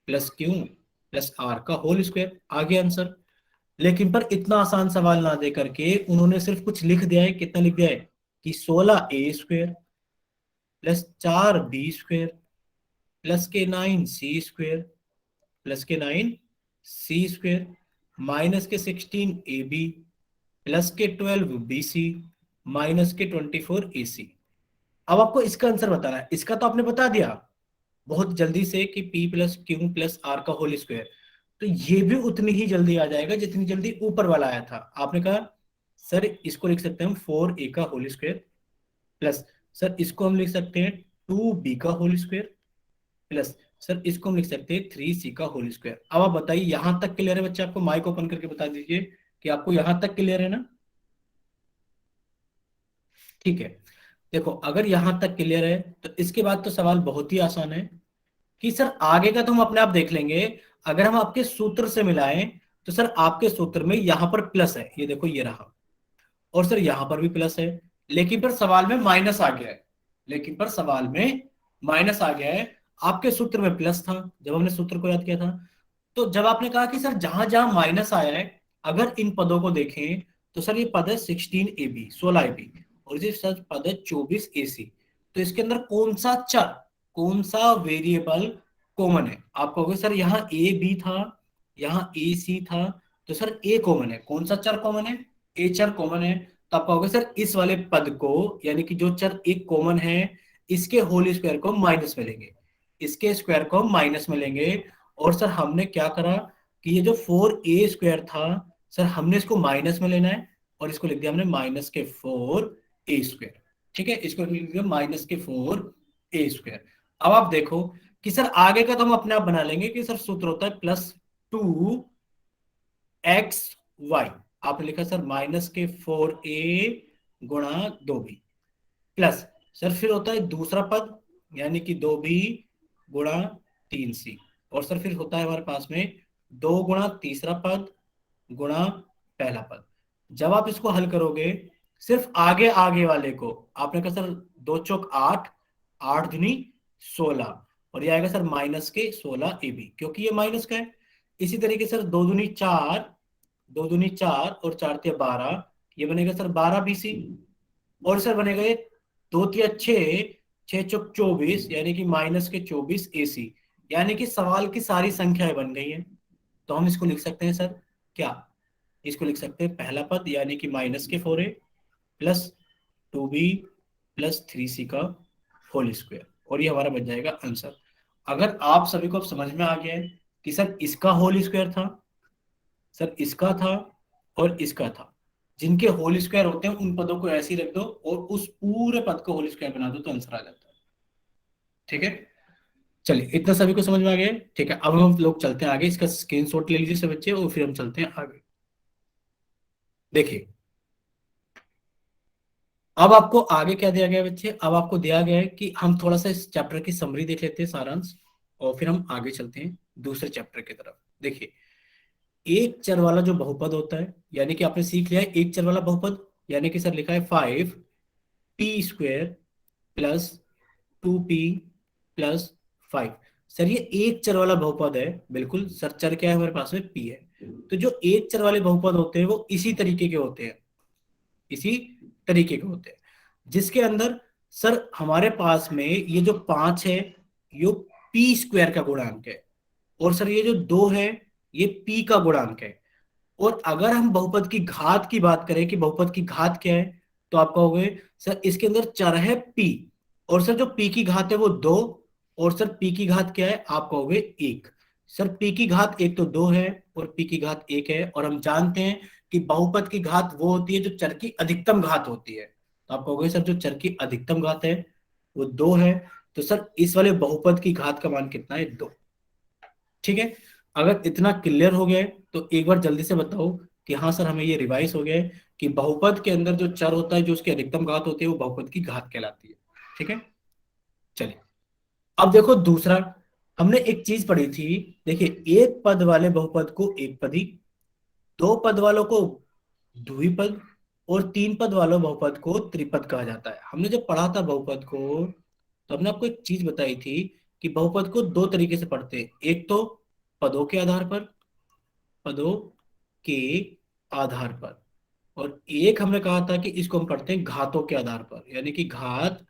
plus q plus r का होल स्क्वायर। आगे आंसर। लेकिन पर इतना आसान सवाल ना दे करके उन्होंने सिर्फ कुछ लिख दिया है। कितना लिख दिया है कि 16a² प्लस 4b² प्लस के 9c² प्लस के 9c² माइनस के 16ab प्लस के 12bc माइनस के 24ac। अब आपको इसका आंसर बताना है। इसका तो आपने बता दिया बहुत जल्दी से कि p plus q plus r का होल स्क्वायर, तो ये भी उतनी ही जल्दी आ जाएगा जितनी जल्दी ऊपर वाला आया था। आपने कहा सर इसको लिख सकते हैं हम 4a का होल स्क्वायर प्लस सर इसको हम लिख सकते हैं 2b का होल स्क्वायर प्लस सर इसको हम लिख सकते हैं 3c का होल स्क्वायर। अब आप बताइए यहां तक क्लियर है बच्चे? आपको माइक ओपन करके बता दीजिए कि आपको यहां तक क्लियर है ना। ठीक है। देखो अगर यहां तक क्लियर है तो इसके बाद तो सवाल बहुत ही आसान है कि सर आगे का तो हम अपने आप देख लेंगे। अगर हम आपके सूत्र से मिलाएं तो सर आपके सूत्र में यहां पर प्लस है, ये देखो ये रहा, और सर यहां पर भी प्लस है, लेकिन पर सवाल में माइनस आ गया है। लेकिन पर सवाल में माइनस आ गया है। आपके सूत्र में प्लस था जब हमने सूत्र को याद किया था। तो जब आपने कहा कि सर जहां जहां माइनस आया है अगर इन पदों को देखें तो सर ये पद है 16ab 16ab और ये सर पद है 24ac। तो इसके अंदर कौन सा चर, कौन सा वेरिएबल कॉमन है? आप कहोगे सर यहाँ ए बी था, यहाँ ए सी था, तो सर ए कॉमन है। कौन सा चर कॉमन है? ए चर कॉमन है। तो आप कहोगे सर इस वाले पद को यानी कि जो चर एक कॉमन है इसके होल स्क्वायर को माइनस में लेंगे, इसके स्क्वायर को माइनस में लेंगे। और सर हमने क्या करा कि ये जो 4a² था सर हमने इसको माइनस में लेना है और इसको लिख दिया हमने माइनस के 4a²। ठीक है, इसको लिख दिया माइनस के 4a²। अब आप देखो कि सर आगे का तो हम अपने आप बना लेंगे कि सर सूत्र होता है प्लस 2xy। आपने लिखा सर माइनस के 4a गुणा 2b प्लस सर फिर होता है दूसरा पद यानी कि 2b गुणा 3c, और सर फिर होता है हमारे पास में 2 गुणा तीसरा पद गुणा पहला पद। जब आप इसको हल करोगे सिर्फ आगे आगे वाले को, आपने कहा सर 2 चौक 8, 8 दूनी 16, और ये आएगा सर माइनस के 16ab क्योंकि ये माइनस का है। इसी तरीके सर 2 दूनी 4, 2 दूनी 4 और 4 ते 12, ये बनेगा सर 12bc। और सर बनेगा ये 2 × 6, 6 × 24 यानी कि -24 AC, यानी कि सवाल की सारी संख्याएं बन गई हैं। तो हम इसको लिख सकते हैं सर क्या, इसको लिख सकते हैं पहला पद यानी कि -4A plus 2B plus 3C का होल स्क्वायर, और ये हमारा बन जाएगा आंसर। अगर आप सभी को अब समझ में आ गया है कि सर इसका होल स्क्वायर था, सर इसका था और इसका था, जिनके होल स्क्वायर होते हैं उन पदों को ऐसे ही रख दो और उस पूरे पद को होल स्क्वायर बना दो तो आंसर आ जाता है। ठीक है, चलिए इतना सभी को समझ में आ गया है? ठीक है, अब हम लोग चलते हैं आगे, इसका स्क्रीनशॉट ले लीजिए सब बच्चे और फिर हम चलते हैं आगे। देखिए अब आपको आगे क्या दिया गया है बच्चे, अब आपको दिया गया है कि हम थोड़ा सा इस चैप्टर की समरी देख लेते हैं, सारांश, और फिर हम आगे चलते हैं दूसरे चैप्टर की तरफ। देखिए एक चर वाला जो बहुपद होता है, यानी कि आपने सीख लिया है एक चर वाला बहुपद, यानी कि सर लिखा है 5P² plus 2P plus 5। Sir ये एक चर वाला बहुपद है, बिल्कुल सर, चर क्या है हमारे पास में, P है। तो जो एक चर वाले बहुपद होते हैं वो इसी तरीके के होते हैं, इसी तरीके के होते हैं, जिसके अंदर सर हमारे पास में ये जो 5 है ये P² का गुणांक है, और सर ये जो 2 है ये P का गुणांक है। और अगर हम बहुपद की घात की बात करें कि बहुपद की घात क्या है, तो आप कहोगे सर इसके अंदर चर है P, और सर जो P की घात है वो 2, और सर P की घात क्या है, आप कहोगे 1। सर P की घात एक तो 2 है और P की घात 1 है, और हम जानते हैं कि बहुपद की घात वो होती है जो चर की अधिकतम घात होती है। तो आप कहोगे सर जो चर की अधिकतम घात है वो 2 है, तो सर इस वाले बहुपद की घात का मान कितना है, 2। ठीक है, अगर इतना क्लियर हो गया है तो एक बार जल्दी से बताओ कि हाँ सर हमें ये रिवाइज हो गया है कि बहुपद के अंदर जो चर होता है जो उसकी अधिकतम घात होती है वो बहुपद की घात कहलाती है। ठीक है, चलिए अब देखो दूसरा, हमने एक चीज पढ़ी थी, देखिए एक पद वाले बहुपद को एक पदी, दो पद वालों को द्विपद, और तीन पद वालों बहुपद को त्रिपद कहा जाता है। हमने जब पढ़ा था बहुपद को तो हमने आपको एक चीज बताई थी कि बहुपद को दो तरीके से पढ़ते हैं, एक तो पदों के आधार पर, पदों के आधार पर, और एक हमने कहा था कि इसको हम पढ़ते हैं घातों के आधार पर, यानी कि घात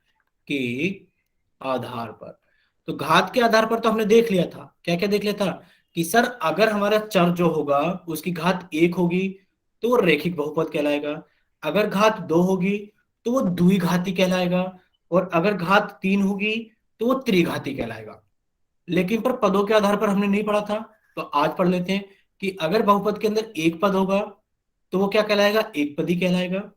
के आधार पर। तो घात के आधार पर तो हमने देख लिया था, क्या क्या देख लिया था कि सर अगर हमारा चर जो होगा उसकी घात 1 होगी तो वो रैखिक बहुपद कहलाएगा, अगर घात 2 होगी तो वो द्विघाती कहलाएगा, और अगर घात 3 होगी तो वो त्रिघाती कहलाएगा। लेकिन पर पदों के आधार पर हमने नहीं पढ़ा था, तो आज पढ़ लेते हैं कि अगर बहुपद के अंदर एक पद होगा तो वो क्या कहलाएगा, एक पदी कहलाएगा।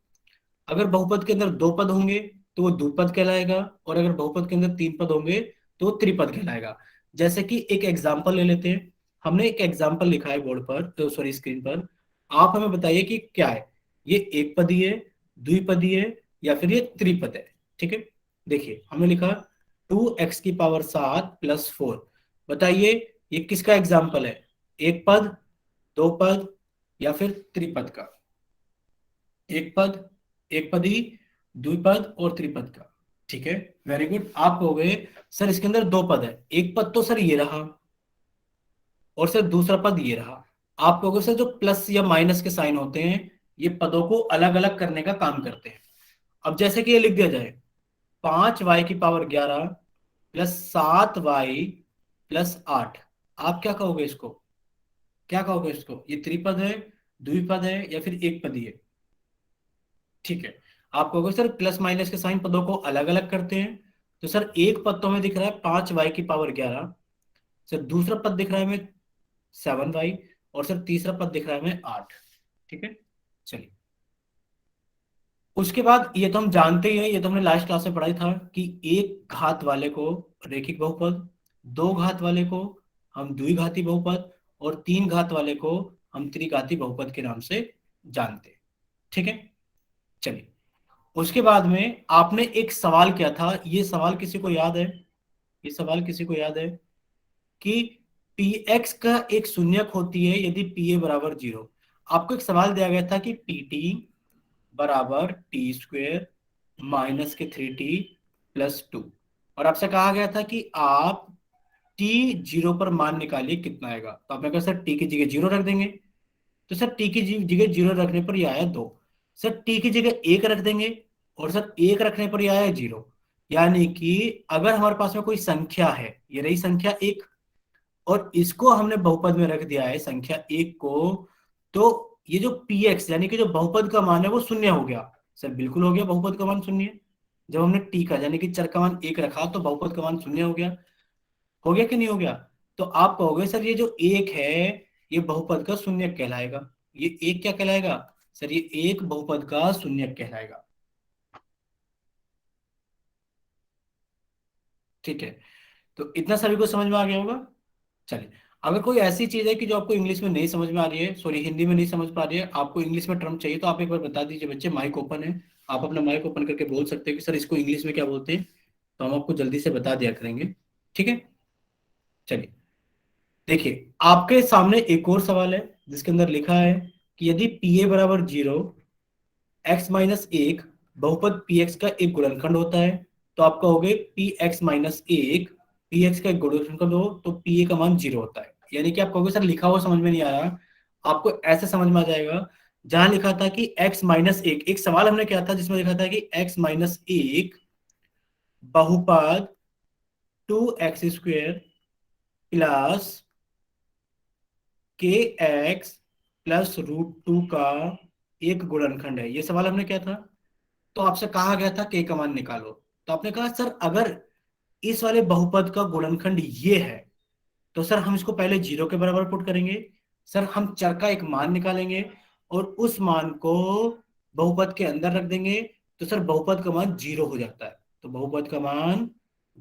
अगर बहुपद के अंदर दो पद होंगे तो वो द्विपद कहलाएगा, और अगर बहुपद के अंदर तीन पद होंगे तो वो त्रिपद कहलाएगा। जैसे कि एक एग्जाम्पल ले लेते हैं, हमने एक एग्जाम्पल लिखा है बोर्ड पर, तो सॉरी स्क्रीन पर, आप हमें बताइए कि क्या है, ये एक पदी है, द्विपदी है, या फिर ये त्रिपद है। ठीक है, देखिए हमने लिखा 2x⁻7 + 4, बताइए ये किसका एग्जाम्पल है, एक पद, दो पद, या फिर त्रिपद का। एक पद, एक पदी, द्विपद और त्रिपद का। ठीक है, वेरी गुड, आप हो गए सर इसके अंदर दो पद है, एक पद तो सर ये रहा और सर दूसरा पद ये रहा। आप कहोगे सर जो प्लस या माइनस के साइन होते हैं ये पदों को अलग अलग करने का काम करते हैं। अब जैसे कि ये लिख दिया जाए 5y⁻11 प्लस 7y+8, आप क्या कहोगे इसको, क्या कहोगे इसको, ये त्रिपद है, द्विपद है, या फिर एक पदी है। ठीक है, आप कहोगे सर प्लस माइनस के साइन पदों को अलग अलग करते हैं, तो सर एक पद तो हमें दिख रहा है 5y⁻11, सर दूसरा पद दिख रहा है हमें 7y, और सर तीसरा पद दिख रहा है हमें 8। ठीक है, चलिए उसके बाद ये तो हम जानते ही हैं, ये तो हमने लास्ट क्लास में पढ़ाई था कि एक घात वाले को रैखिक बहुपद, दो घात वाले को हम द्विघाती बहुपद, और तीन घात वाले को हम त्रिघाती बहुपद के नाम से जानते हैं। ठीक है, चलिए उसके बाद में आपने एक सवाल किया था, ये सवाल किसी को याद है, ये सवाल किसी को याद है कि px का एक शून्यक होती है यदि pa = 0। आपको एक सवाल दिया गया था कि pt = t² -3t + 2, और आपसे कहा गया था कि आप t 0 पर मान निकालिए कितना आएगा। तो आपने कहा सर t की जगह 0 रख देंगे, तो सर t की जगह 0 रखने पर ये आया 2। सर t की जगह 1 रख देंगे और सर एक रखने पर ये आया 0। यानी कि अगर हमारे पास में कोई संख्या है, ये रही संख्या 1, और इसको हमने बहुपद में रख दिया है संख्या 1 को, तो ये जो पी एक्स यानी कि जो बहुपद का मान है वो शून्य हो गया। सर बिल्कुल हो गया, बहुपद का मान शून्य। जब हमने टी का यानी कि चर का मान 1 रखा तो बहुपद का मान शून्य हो गया। हो गया कि नहीं हो गया? तो आप कहोगे सर ये जो 1 है ये बहुपद का शून्य कहलाएगा। ये एक क्या कहलाएगा? सर ये एक बहुपद का शून्य कहलाएगा। ठीक है, तो इतना सभी को समझ में आ गया होगा। चलिए, अगर कोई ऐसी चीज है कि जो आपको इंग्लिश में नहीं समझ में आ रही है, सॉरी हिंदी में नहीं समझ पा रही है, आपको इंग्लिश में टर्म चाहिए, तो आप एक बार बता दीजिए बच्चे। माइक ओपन है, आप अपना माइक ओपन करके बोल सकते हैं कि सर इसको इंग्लिश में क्या बोलते हैं, तो हम आपको जल्दी से बता दिया करेंगे। ठीक है, चलिए देखिए, आपके सामने एक और सवाल है जिसके अंदर लिखा है कि यदि पी ए बराबर 0, एक्स माइनस 1 बहुपद पी एक्स का एक गुणनखंड होता है, तो आप कहोगे P x minus 1 P x का एक गुणनखंड हो तो पी ए का मान 0 होता है। यानी कि आप कहोगे सर लिखा हुआ समझ में नहीं आ रहा, आपको ऐसे समझ में आ जाएगा। जहां लिखा था कि x माइनस 1, एक सवाल हमने किया था जिसमें लिखा था कि x माइनस 1 बहुपद 2x² प्लस के एक्स प्लस √2 का एक गुणनखंड है, ये सवाल हमने किया था। तो आपसे कहा गया था के का मान निकालो, तो आपने कहा सर अगर इस वाले बहुपद का गुणनखंड ये है तो सर हम इसको पहले 0 के बराबर पुट करेंगे। सर हम चर का एक मान निकालेंगे और उस मान को बहुपद के अंदर रख देंगे, तो सर बहुपद का मान 0 हो जाता है। तो बहुपद का मान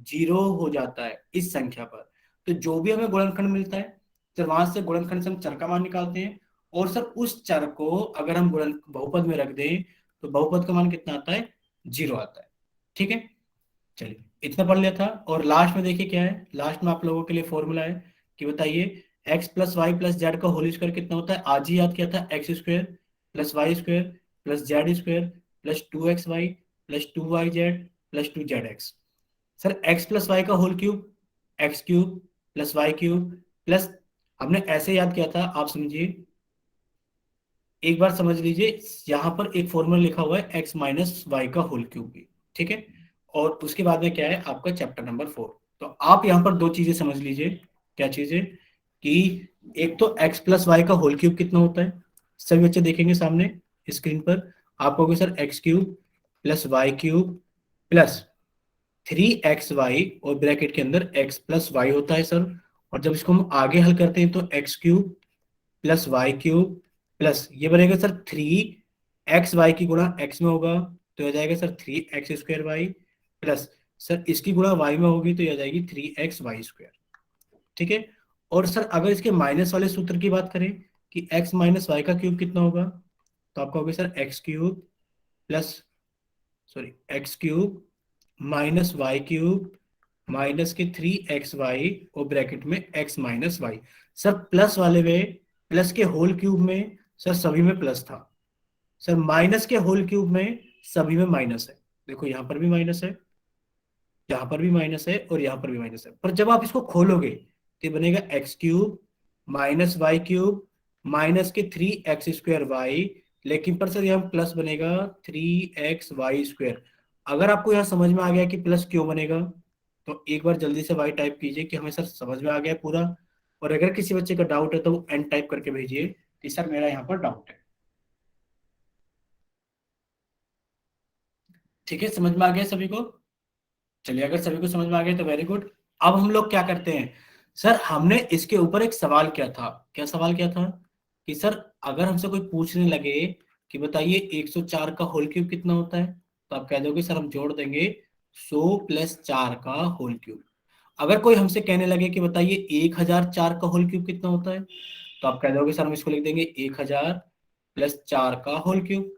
0 हो जाता है इस संख्या पर। तो जो भी हमें गुणनखंड मिलता है, सर वहां से गुणनखंड से हम चर का मान निकालते हैं, और सर उस चर को अगर हम गुणन बहुपद में रख दें तो बहुपद का मान कितना आता है? 0 आता है। ठीक है, चलिए इतना पढ़ लिया था। और लास्ट में देखिए क्या है, लास्ट में आप लोगों के लिए फॉर्मूला है कि बताइए X plus Y plus Z का होल स्क्वायर कितना होता है। आज ही याद किया था, X square plus Y square plus Z square plus 2xy plus 2yz plus 2zx। Sir x plus Y का whole cube X cube plus Y cube plus, हमने ऐसे याद किया था, आप समझिए एक बार समझ लीजिए, यहाँ पर एक फॉर्मूला लिखा हुआ है एक्स माइनस वाई का होल क्यूब भी। ठीक है, और उसके बाद में क्या है आपका चैप्टर नंबर 4। तो आप यहाँ पर दो चीजें समझ लीजिए। क्या चीजें? कि एक तो एक्स प्लस वाई का होल क्यूब कितना होता है, सभी बच्चे देखेंगे सामने स्क्रीन पर। आप कहोगे sir x cube plus Y cube plus 3xy और ब्रैकेट के अंदर x प्लस वाई होता है सर। और जब इसको हम आगे हल करते हैं तो x cube plus Y cube plus ये बनेगा सर 3xy की गुणा x में होगा तो हो जाएगा sir 3x² y plus sir इसकी गुणा y में होगी तो ये आ जाएगी 3xy²। ठीक है, और सर अगर इसके माइनस वाले सूत्र की बात करें कि x माइनस वाई का क्यूब कितना होगा, तो आपका होगा sir x cube plus, sorry x cube minus y cube minus के 3xy और ब्रैकेट में x minus y. Sir plus वाले में, प्लस के होल क्यूब में सर सभी में प्लस था, सर माइनस के होल क्यूब में सभी में माइनस है। देखो यहाँ पर भी माइनस है, यहाँ पर भी माइनस है और यहाँ पर भी माइनस है, पर जब आप इसको खोलोगे तो ये बनेगा x cube minus y cube minus के 3x²y, लेकिन पर सर यहाँ प्लस बनेगा 3xy²। अगर आपको यहाँ समझ में आ गया कि प्लस क्यों बनेगा, तो एक बार जल्दी से वाई टाइप कीजिए कि हमें सर समझ में आ गया पूरा। और अगर किसी बच्चे का डाउट है तो वो एन टाइप करके भेजिए कि सर मेरा यहाँ पर डाउट है। ठीक है, समझ में आ गया सभी को? चलिए, अगर सभी को समझ में आ गया तो वेरी गुड। अब हम लोग क्या करते हैं, सर हमने इसके ऊपर एक सवाल किया था। क्या सवाल किया था? कि सर अगर हमसे कोई पूछने लगे कि बताइए 104 का होल क्यूब कितना होता है, तो आप कह दोगे सर हम जोड़ देंगे 100 प्लस 4 का होल क्यूब। अगर कोई हमसे कहने लगे कि बताइए 1004 का होल क्यूब कितना होता है, तो आप कह दोगे सर हम इसको लिख देंगे 1000 प्लस 4 का होल क्यूब।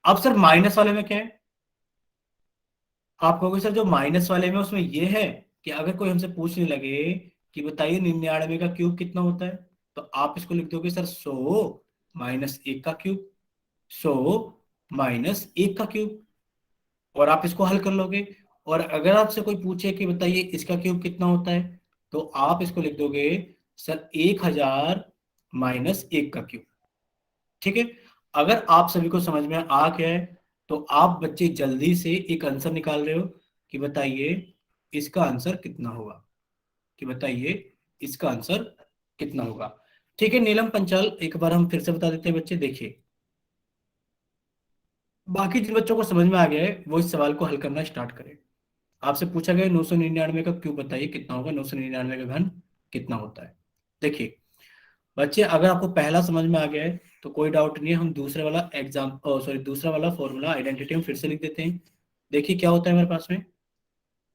अब सर माइनस वाले में क्या है, आप कहोगे सर जो माइनस वाले में उसमें ये है कि अगर कोई हमसे पूछने लगे कि बताइए 99 का क्यूब कितना होता है, तो आप इसको लिख दोगे सर 100 माइनस 1 का क्यूब, 100 माइनस 1 का क्यूब, और आप इसको हल कर लोगे। और अगर आपसे कोई पूछे कि बताइए इसका क्यूब कितना होता है, तो आप इसको लिख दोगे सर 1000 माइनस 1 का क्यूब। ठीक है, अगर आप सभी को समझ में आ गया है तो आप बच्चे जल्दी से एक आंसर निकाल रहे हो कि बताइए इसका आंसर कितना होगा, कि बताइए इसका आंसर कितना होगा। ठीक है नीलम पंचाल, एक बार हम फिर से बता देते हैं बच्चे, देखिए बाकी जिन बच्चों को समझ में आ गया है वो इस सवाल को हल करना स्टार्ट करें। आपसे पूछा गया 999 का क्यूब बताइए कितना होगा, 999 का घन कितना होता है। देखिए बच्चे अगर आपको पहला समझ में आ गया है तो कोई डाउट नहीं है, हम दूसरे वाला एग्जाम सॉरी दूसरा वाला फॉर्मूला आइडेंटिटी हम फिर से लिख देते हैं। देखिए क्या होता है हमारे पास में,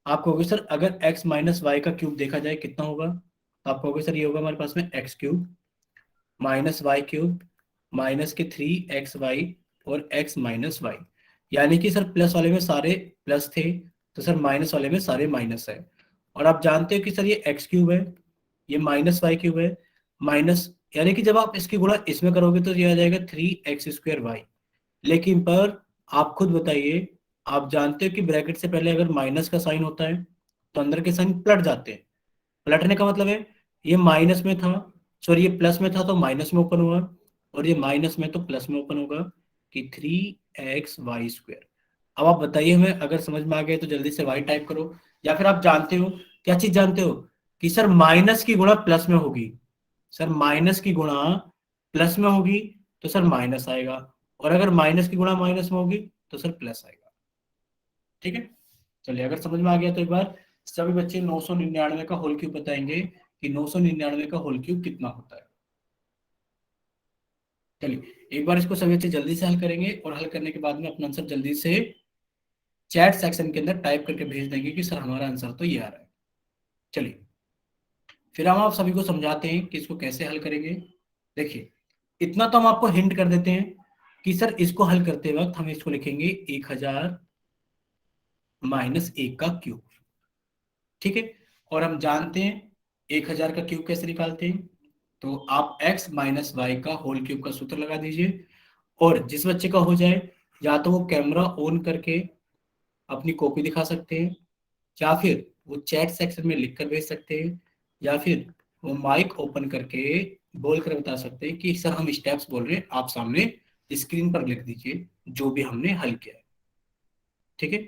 आप कहोगे सर अगर x माइनस वाई का क्यूब देखा जाए कितना होगा, तो आप कहोगे सर ये होगा हमारे पास में x cube minus y cube minus के 3xy और x माइनस वाई। यानी कि सर प्लस वाले में सारे प्लस थे, तो सर माइनस वाले में सारे माइनस है। और आप जानते हो कि सर ये एक्स क्यूब है, ये माइनस वाई क्यूब है, माइनस यानी कि जब आप इसकी गुणा इसमें करोगे तो ये आ जाएगा 3x² वाई। लेकिन पर आप खुद बताइए, आप जानते हो कि ब्रैकेट से पहले अगर माइनस का साइन होता है तो अंदर के साइन पलट जाते हैं। पलटने का मतलब है ये माइनस में था, सॉरी ये प्लस में था तो माइनस में ओपन हुआ, और ये माइनस में तो प्लस में ओपन होगा, कि 3xy²। अब आप बताइए हमें, अगर समझ में आ गया तो जल्दी से वाई टाइप करो। या फिर आप जानते हो, क्या चीज जानते हो, कि सर माइनस की गुणा प्लस में होगी, सर माइनस की गुणा प्लस में होगी तो सर माइनस आएगा, और अगर माइनस की गुणा माइनस में होगी तो सर प्लस आएगा। ठीक है, चलिए अगर समझ में आ गया तो एक बार सभी बच्चे 999 का होल क्यूब बताएंगे कि 999 का होल क्यूब कितना होता है। चलिए एक बार इसको सभी बच्चे जल्दी से हल करेंगे, और हल करने के बाद में अपना आंसर जल्दी से चैट सेक्शन के अंदर टाइप करके भेज देंगे कि सर हमारा आंसर तो ये आ रहा है। चलिए फिर हम आप सभी को समझाते हैं कि इसको कैसे हल करेंगे। देखिए इतना तो हम आपको हिंट कर देते हैं कि सर इसको हल करते वक्त हम इसको लिखेंगे 1000 माइनस 1 का क्यूब। ठीक है, और हम जानते हैं 1000 का क्यूब कैसे निकालते हैं, तो आप x माइनस वाई का होल क्यूब का सूत्र लगा दीजिए। और जिस बच्चे का हो जाए, या तो वो कैमरा ऑन करके अपनी कॉपी दिखा सकते हैं, या फिर वो चैट सेक्शन में लिख कर भेज सकते हैं, या फिर वो माइक ओपन करके बोल कर बता सकते हैं कि सर हम स्टेप्स बोल रहे हैं, आप सामने स्क्रीन पर लिख दीजिए जो भी हमने हल किया है। ठीक है,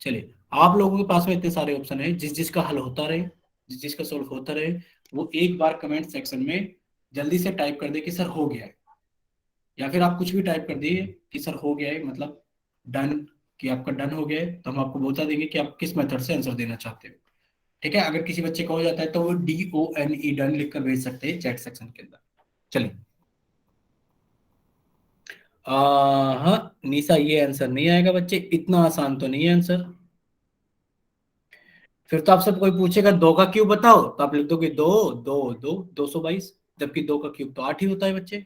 चलिए आप लोगों के पास में इतने सारे ऑप्शन है, जिस जिसका हल होता रहे, जिस जिसका सोल्व होता रहे, वो एक बार कमेंट सेक्शन में जल्दी से टाइप कर दे कि सर हो गया है, या फिर आप कुछ भी टाइप कर दिए कि सर हो गया है, मतलब डन, कि आपका डन हो गया है, तो हम आपको बता देंगे कि आप किस मेथड से आंसर देना चाहते हो। ठीक है, अगर किसी बच्चे का हो जाता है तो वो DONE डन लिख कर भेज सकते हैं चैट सेक्शन के अंदर। चलिए हाँ निशा, ये आंसर नहीं आएगा बच्चे, इतना आसान तो नहीं है आंसर। फिर तो आपसे कोई पूछेगा 2 का क्यूब बताओ, तो आप लिख दोगे 2 2 2 222, जबकि 2 का क्यूब तो 8 ही होता है बच्चे।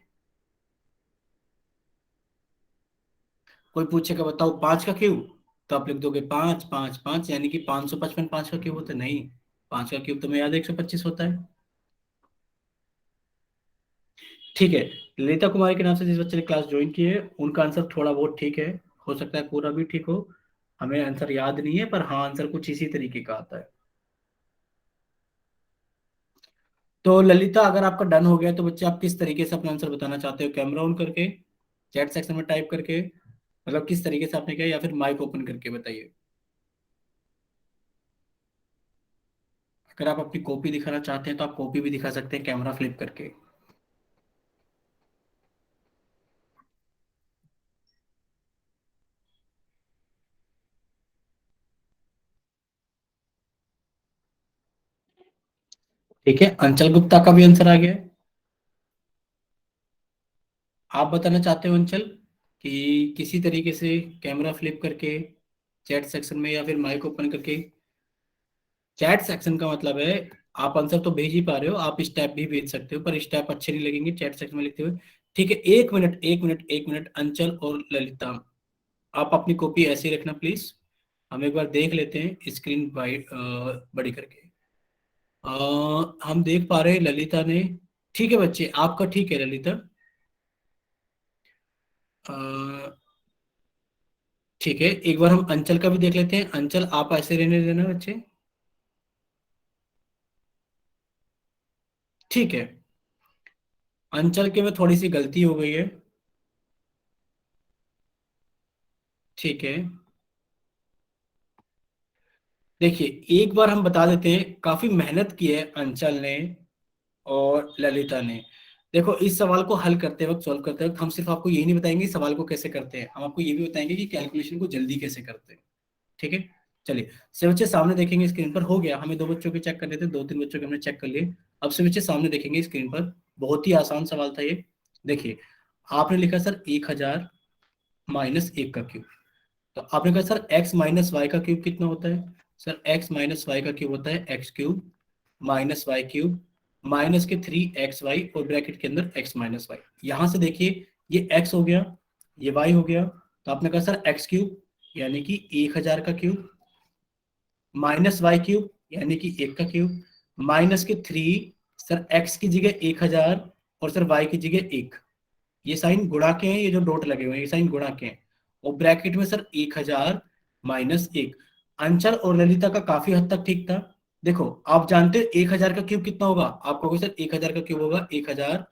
कोई पूछेगा बताओ 5 का क्यूब, तो आप लिख दोगे 5 5 5, यानी कि 555 5 का क्यूब होता है, नहीं, 5 का क्यूब तो मैं याद है 125 होता है। ठीक है, ललिता कुमारी के नाम से जिस बच्चे ने क्लास ज्वाइन की है उनका आंसर थोड़ा बहुत ठीक है, हो सकता है पूरा भी ठीक हो, हमें आंसर याद नहीं है, पर हाँ आंसर कुछ इसी तरीके का आता है। तो ललिता अगर आपका डन हो गया तो बच्चे आप किस तरीके से अपना आंसर बताना चाहते हो, कैमरा ऑन करके, चैट सेक्शन में टाइप करके, मतलब किस तरीके से आपने किया, या फिर माइक ओपन करके बताइए। अगर आप अपनी कॉपी दिखाना चाहते हैं तो आप कॉपी भी दिखा सकते हैं कैमरा फ्लिप करके। ठीक है, अंचल गुप्ता का भी आंसर आ गया है। आप बताना चाहते हो अंचल कि किसी तरीके से कैमरा फ्लिप करके चैट सेक्शन में, या फिर माइक ओपन करके। चैट सेक्शन का मतलब है आप आंसर तो भेज ही पा रहे हो, आप स्टेप भी भेज सकते हो, पर स्टेप अच्छे नहीं लगेंगे चैट सेक्शन में लिखते हुए। ठीक है, एक मिनट एक मिनट एक मिनट, अंचल और ललिता आप अपनी कॉपी ऐसे ही रखना प्लीज, हम एक बार देख लेते हैं स्क्रीन वाइड बड़ी करके। अ, हम देख पा रहे हैं ललिता ने, ठीक है बच्चे आपका ठीक है ललिता। अ, ठीक है, एक बार हम अंचल का भी देख लेते हैं, अंचल आप ऐसे रहने देना बच्चे। ठीक है, अंचल के में थोड़ी सी गलती हो गई है। ठीक है, देखिए एक बार हम बता देते हैं, काफी मेहनत की है अंचल ने और ललिता ने। देखो इस सवाल को हल करते वक्त, सॉल्व करते वक्त हम सिर्फ आपको यही नहीं बताएंगे इस सवाल को कैसे करते हैं, हम आपको ये भी बताएंगे कि कैलकुलेशन को जल्दी कैसे करते हैं। ठीक है, चलिए। से बच्चे सामने देखेंगे स्क्रीन पर, हो गया, हमें दो बच्चों के चेक करने थे, दो तीन बच्चों के हमने चेक कर लिए। अब से बच्चे सामने देखेंगे स्क्रीन पर, बहुत ही आसान सवाल था ये। देखिए आपने लिखा सर 1000 माइनस 1 का क्यूब। तो आपने कहा सर x माइनस वाई का क्यूब कितना होता है? सर x माइनस वाई का क्यूब होता है x cube minus y cube minus के 3xy और ब्रैकेट के अंदर x माइनस वाई। यहां से देखिए ये x हो गया, ये y हो गया, तो आपने कहा सर x क्यूब यानी कि 1000 का क्यूब माइनस वाई क्यूब यानी कि 1 का क्यूब माइनस के 3, सर x की जगह 1000 और सर y की जगह 1। ये साइन गुणा के हैं, ये जो डॉट लगे हुए हैं ये साइन गुणा के हैं, और ब्रैकेट में सर 1000 माइनस 1। अंचल और ललिता का काफी हद तक ठीक था। देखो आप जानते हो 1000 का क्यूब कितना होगा, आप कहोगे सर 1000 का क्यूब होगा 1000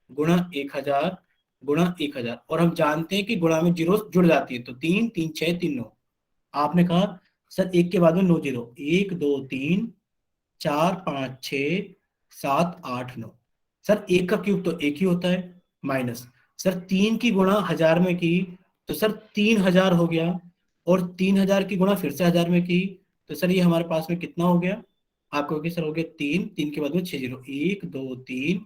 गुणा 1000 गुणा 1000, और हम जानते हैं कि गुणा में जीरो जुड़ जाती है, तो 3 3 6 3 9। आपने कहा सर एक के बाद में 9 जीरो, 1 2 3 4 5 6 7 8 9। सर एक का क्यूब तो एक ही होता है, माइनस सर 3 की गुणा 1000 में की तो सर 3000 हो गया, और 3000 की गुणा फिर से 1000 में की तो सर ये हमारे पास में कितना हो गया? आप कहोगे सर हो गया 3, 3 के बाद में 6 जीरो, 1 2 3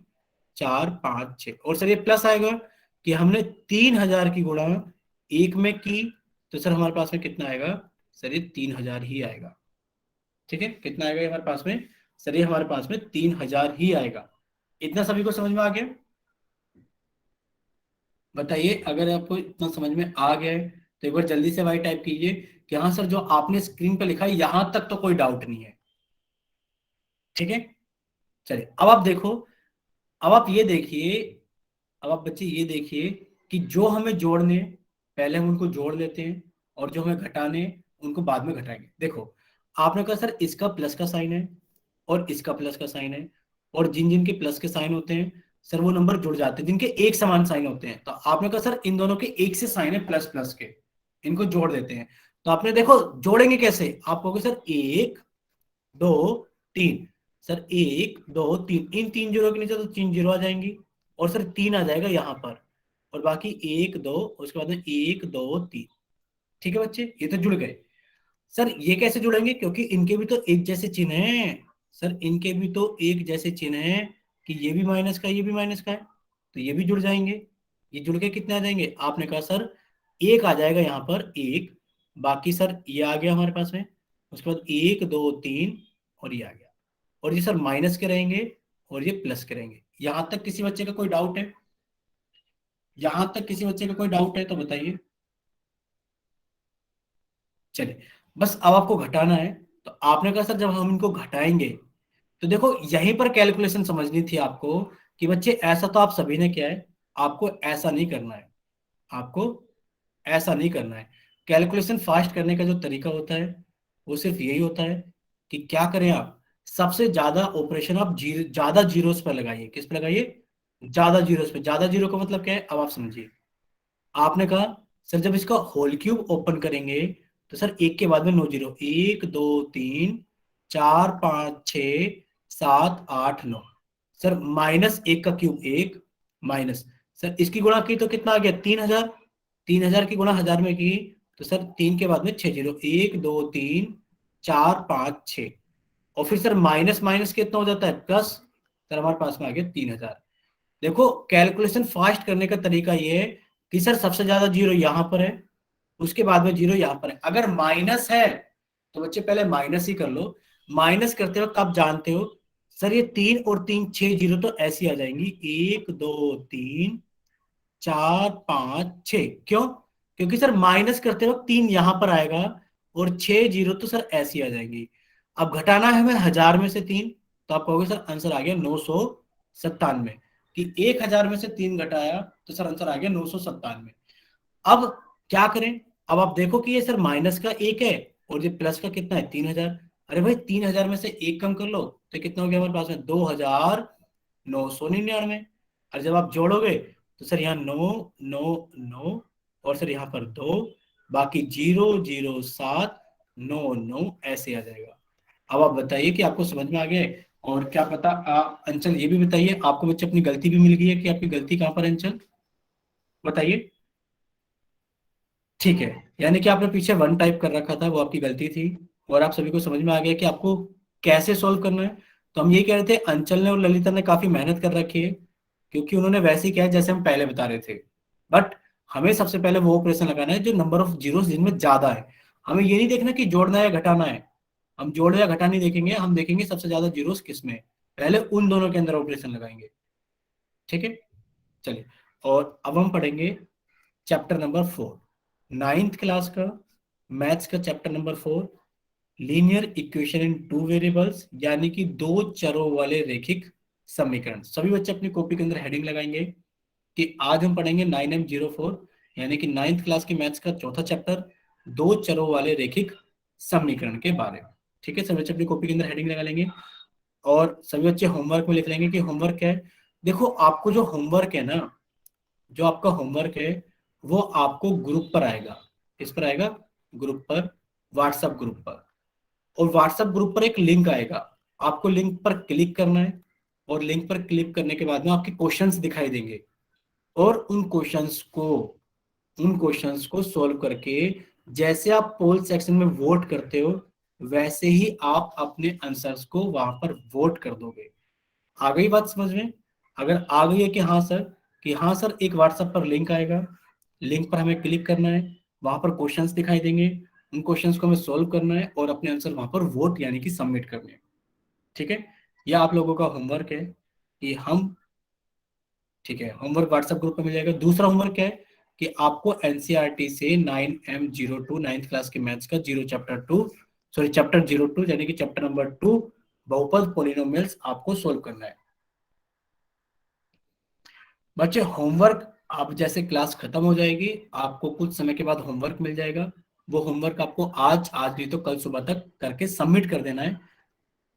4 5 6, और सर ये प्लस आएगा कि हमने 3000 की गुणा एक में की, तो सर हमारे पास में कितना आएगा? सर ये 3000 ही आएगा। ठीक है, कितना आएगा ये हमारे पास में? सर ये हमारे पास में 3000 ही आएगा। इतना सभी को समझ में आ गया? बताइए अगर आपको इतना समझ में आ गया है तो एक बार जल्दी से वाई टाइप कीजिए कि हाँ सर जो आपने स्क्रीन पर लिखा है यहां तक तो कोई डाउट नहीं है। ठीक है, चलिए अब आप देखो, अब आप ये देखिए, अब आप बच्चे ये देखिए कि जो हमें जोड़ने पहले हम उनको जोड़ लेते हैं, और जो हमें घटाने उनको बाद में घटाएंगे। देखो आपने कहा सर इसका प्लस का साइन है और इसका प्लस का साइन है, और जिन जिन के प्लस के साइन होते हैं सर वो नंबर जुड़ जाते हैं जिनके एक समान साइन होते हैं। तो आपने कहा सर इन दोनों के एक से साइन है प्लस प्लस के, इनको जोड़ देते हैं। तो आपने देखो जोड़ेंगे कैसे, आप कहोगे सर 1 2 3, सर 1 2 3, इन तीन जीरो के नीचे तो 3 जीरो आ जाएंगी, और सर 3 आ जाएगा यहाँ पर, और बाकी 1 2 उसके बाद में 1 2 3। ठीक है बच्चे, ये तो जुड़ गए। सर ये कैसे जुड़ेंगे, क्योंकि इनके भी तो एक जैसे चिन्ह हैं। सर इनके भी तो एक जैसे चिन्ह हैं कि ये भी माइनस का ये भी माइनस का है, तो ये भी जुड़ जाएंगे। ये जुड़ के कितने आ जाएंगे? आपने कहा सर एक आ जाएगा यहाँ पर एक, बाकी सर ये आ गया हमारे पास में, उसके बाद 1 2 3 और ये आ गया, और ये सर माइनस के रहेंगे और ये प्लस के रहेंगे। यहां तक किसी बच्चे का कोई डाउट है? यहां तक किसी बच्चे का कोई डाउट है तो बताइए। चलिए, बस अब आपको घटाना है। तो आपने कहा सर जब हम इनको घटाएंगे तो देखो यहीं पर कैलकुलेशन समझनी थी आपको कि बच्चे ऐसा तो आप सभी ने किया है, आपको ऐसा नहीं करना है, आपको ऐसा नहीं करना है। कैलकुलेशन फास्ट करने का जो तरीका होता है वो सिर्फ यही होता है कि क्या करें आप, सबसे ज्यादा ऑपरेशन आप ज्यादा जीरोस पर लगाइए। किस पर लगाइए? ज्यादा जीरोस पे। ज्यादा जीरो का मतलब क्या है अब आप समझिए। आपने कहा सर जब इसका होल क्यूब ओपन करेंगे तो सर एक के बाद में 9 जीरो, 1 2 3 4 5 6 7 8 9, सर माइनस एक का क्यूब एक, माइनस सर इसकी गुणा की तो कितना आ गया? 3000। 3000 की गुणा 1000 में की तो सर 3 के बाद में 6 जीरो, 1 2 3 4 5 6, और फिर सर माइनस माइनस कितना हो जाता है? प्लस। सर हमारे पास में आ गया 3000। देखो कैलकुलेशन फास्ट करने का तरीका ये है कि सर सबसे ज्यादा जीरो यहां पर है, उसके बाद में जीरो यहां पर है। अगर माइनस है तो बच्चे पहले माइनस ही कर लो। माइनस करते वक्त आप जानते हो सर ये 3 और 3 6 जीरो तो ऐसी आ जाएंगी, 1 2 3 4 5 6। क्यों? क्योंकि सर माइनस करते वक्त 3 यहां पर आएगा और 6 जीरो तो सर ऐसी आ जाएंगी। अब घटाना है हमें 1000 में से 3, तो आप कहोगे सर आंसर आ गया 997, कि 1000 में से 3 घटाया तो सर आंसर आ गया 997। अब क्या करें? अब आप देखो कि ये सर माइनस का एक है और ये प्लस का कितना है? 3000। अरे भाई 3000 में से एक कम कर लो तो कितना हो गया हमारे पास में? 2999। और जब आप जोड़ोगे तो सर यहाँ 9 9 9, और सर यहाँ पर 2 बाकी 0 0 7 9 9 ऐसे आ जाएगा। अब आप बताइए कि आपको समझ में आ गया है। और क्या पता अंचल ये भी बताइए, आपको बच्चे अपनी गलती भी मिल गई है कि आपकी गलती कहाँ पर है अंचल, बताइए। ठीक है, यानी कि आपने पीछे वन टाइप कर रखा था, वो आपकी गलती थी। और आप सभी को समझ में आ गया कि आपको कैसे सॉल्व करना है। तो हम ये कह रहे थे अंचल ने और ललिता ने काफी मेहनत कर रखी है, क्योंकि उन्होंने वैसे ही किया है जैसे हम पहले बता रहे थे। बट हमें सबसे पहले वो ऑपरेशन लगाना है जो नंबर ऑफ जीरो जिनमें ज्यादा है। हमें ये नहीं देखना कि जोड़ना है या घटाना है, हम जोड़ या घटा नहीं देखेंगे, हम देखेंगे सबसे ज्यादा जीरोस किस में है। पहले उन दोनों के अंदर ऑपरेशन लगाएंगे। ठीक है, चलिए। और अब हम पढ़ेंगे चैप्टर नंबर 4, नाइन्थ क्लास का मैथ्स का chapter number 4, linear equation in two variables, यानी कि दो चरों वाले रैखिक समीकरण। सभी बच्चे अपनी कॉपी के अंदर हेडिंग लगाएंगे कि आज हम पढ़ेंगे 9M04, यानी कि नाइन्थ क्लास की मैथ्स का चौथा चैप्टर, दो चरों वाले रैखिक समीकरण के बारे में। ठीक है, सभी बच्चे अपनी कॉपी के अंदर हेडिंग लगा लेंगे और सभी बच्चे होमवर्क में लिख लेंगे कि होमवर्क क्या है। देखो, आपको जो होमवर्क है ना, जो आपका होमवर्क है वो आपको ग्रुप पर आएगा। किस पर आएगा? ग्रुप पर, व्हाट्सएप ग्रुप पर। और व्हाट्सएप ग्रुप पर एक लिंक आएगा, आपको लिंक पर क्लिक करना है। और लिंक पर क्लिक करने के बाद में आपके क्वेश्चंस दिखाई देंगे, और उन क्वेश्चंस को सॉल्व करके जैसे आप पोल सेक्शन में वोट करते हो, वैसे ही आप अपने आंसर्स को वहां पर वोट कर दोगे। आ गई बात समझ में? अगर आ गई है कि हाँ सर, कि हाँ सर, एक व्हाट्सएप पर लिंक आएगा, लिंक पर हमें क्लिक करना है, वहां पर क्वेश्चंस दिखाई देंगे, उन क्वेश्चंस को हमें सोल्व करना है और अपने आंसर वहां पर वोट यानी कि सबमिट करने हैं। ठीक है, यह आप लोगों का होमवर्क है कि हम, ठीक है, होमवर्क व्हाट्सएप ग्रुप पे मिल जाएगा। दूसरा होमवर्क क्या है कि आपको एनसीईआरटी से 9M02 नाइन्थ क्लास के मैथ्स का चैप्टर 02 यानी कि चैप्टर नंबर 2, बहुपद पॉलिनोमियल्स आपको सोल्व करना है। बच्चे होमवर्क, आप जैसे क्लास खत्म हो जाएगी, आपको कुछ समय के बाद होमवर्क मिल जाएगा। वो होमवर्क आपको आज नहीं तो कल सुबह तक करके सबमिट कर देना है।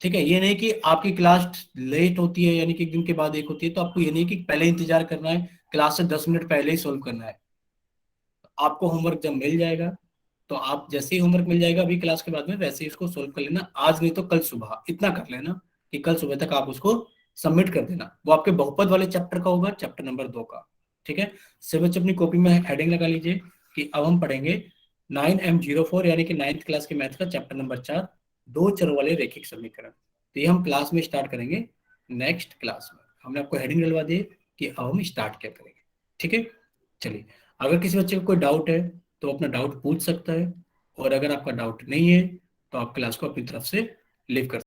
ठीक है, ये नहीं कि आपकी क्लास लेट होती है, यानी कि एक दिन के बाद एक होती है, तो आपको ये नहीं कि पहले इंतजार करना है, क्लास से 10 मिनट पहले ही सोल्व करना है। आपको होमवर्क जब मिल जाएगा, तो आप जैसे ही होमवर्क मिल जाएगा अभी क्लास के बाद में, वैसे ही उसको सोल्व कर लेना, आज नहीं तो कल सुबह इतना कर लेना कि कल सुबह तक आप उसको सबमिट कर देना। वो आपके बहुपद वाले चैप्टर का होगा, चैप्टर नंबर 2 का। ठीक है, सब बच्चे अपनी कॉपी में हेडिंग लगा लीजिए कि अब हम पढ़ेंगे 9M04 यानी कि नाइन्थ क्लास के मैथ का चैप्टर नंबर 4, दो चरों वाले रैखिक समीकरण। तो ये हम क्लास में स्टार्ट करेंगे नेक्स्ट क्लास में। हमने आपको हेडिंग डलवा दी कि अब हम स्टार्ट क्या करेंगे। ठीक है, चलिए। अगर किसी बच्चे को कोई डाउट है तो अपना डाउट पूछ सकता है, और अगर आपका डाउट नहीं है तो आप क्लास को अपनी तरफ से लीव कर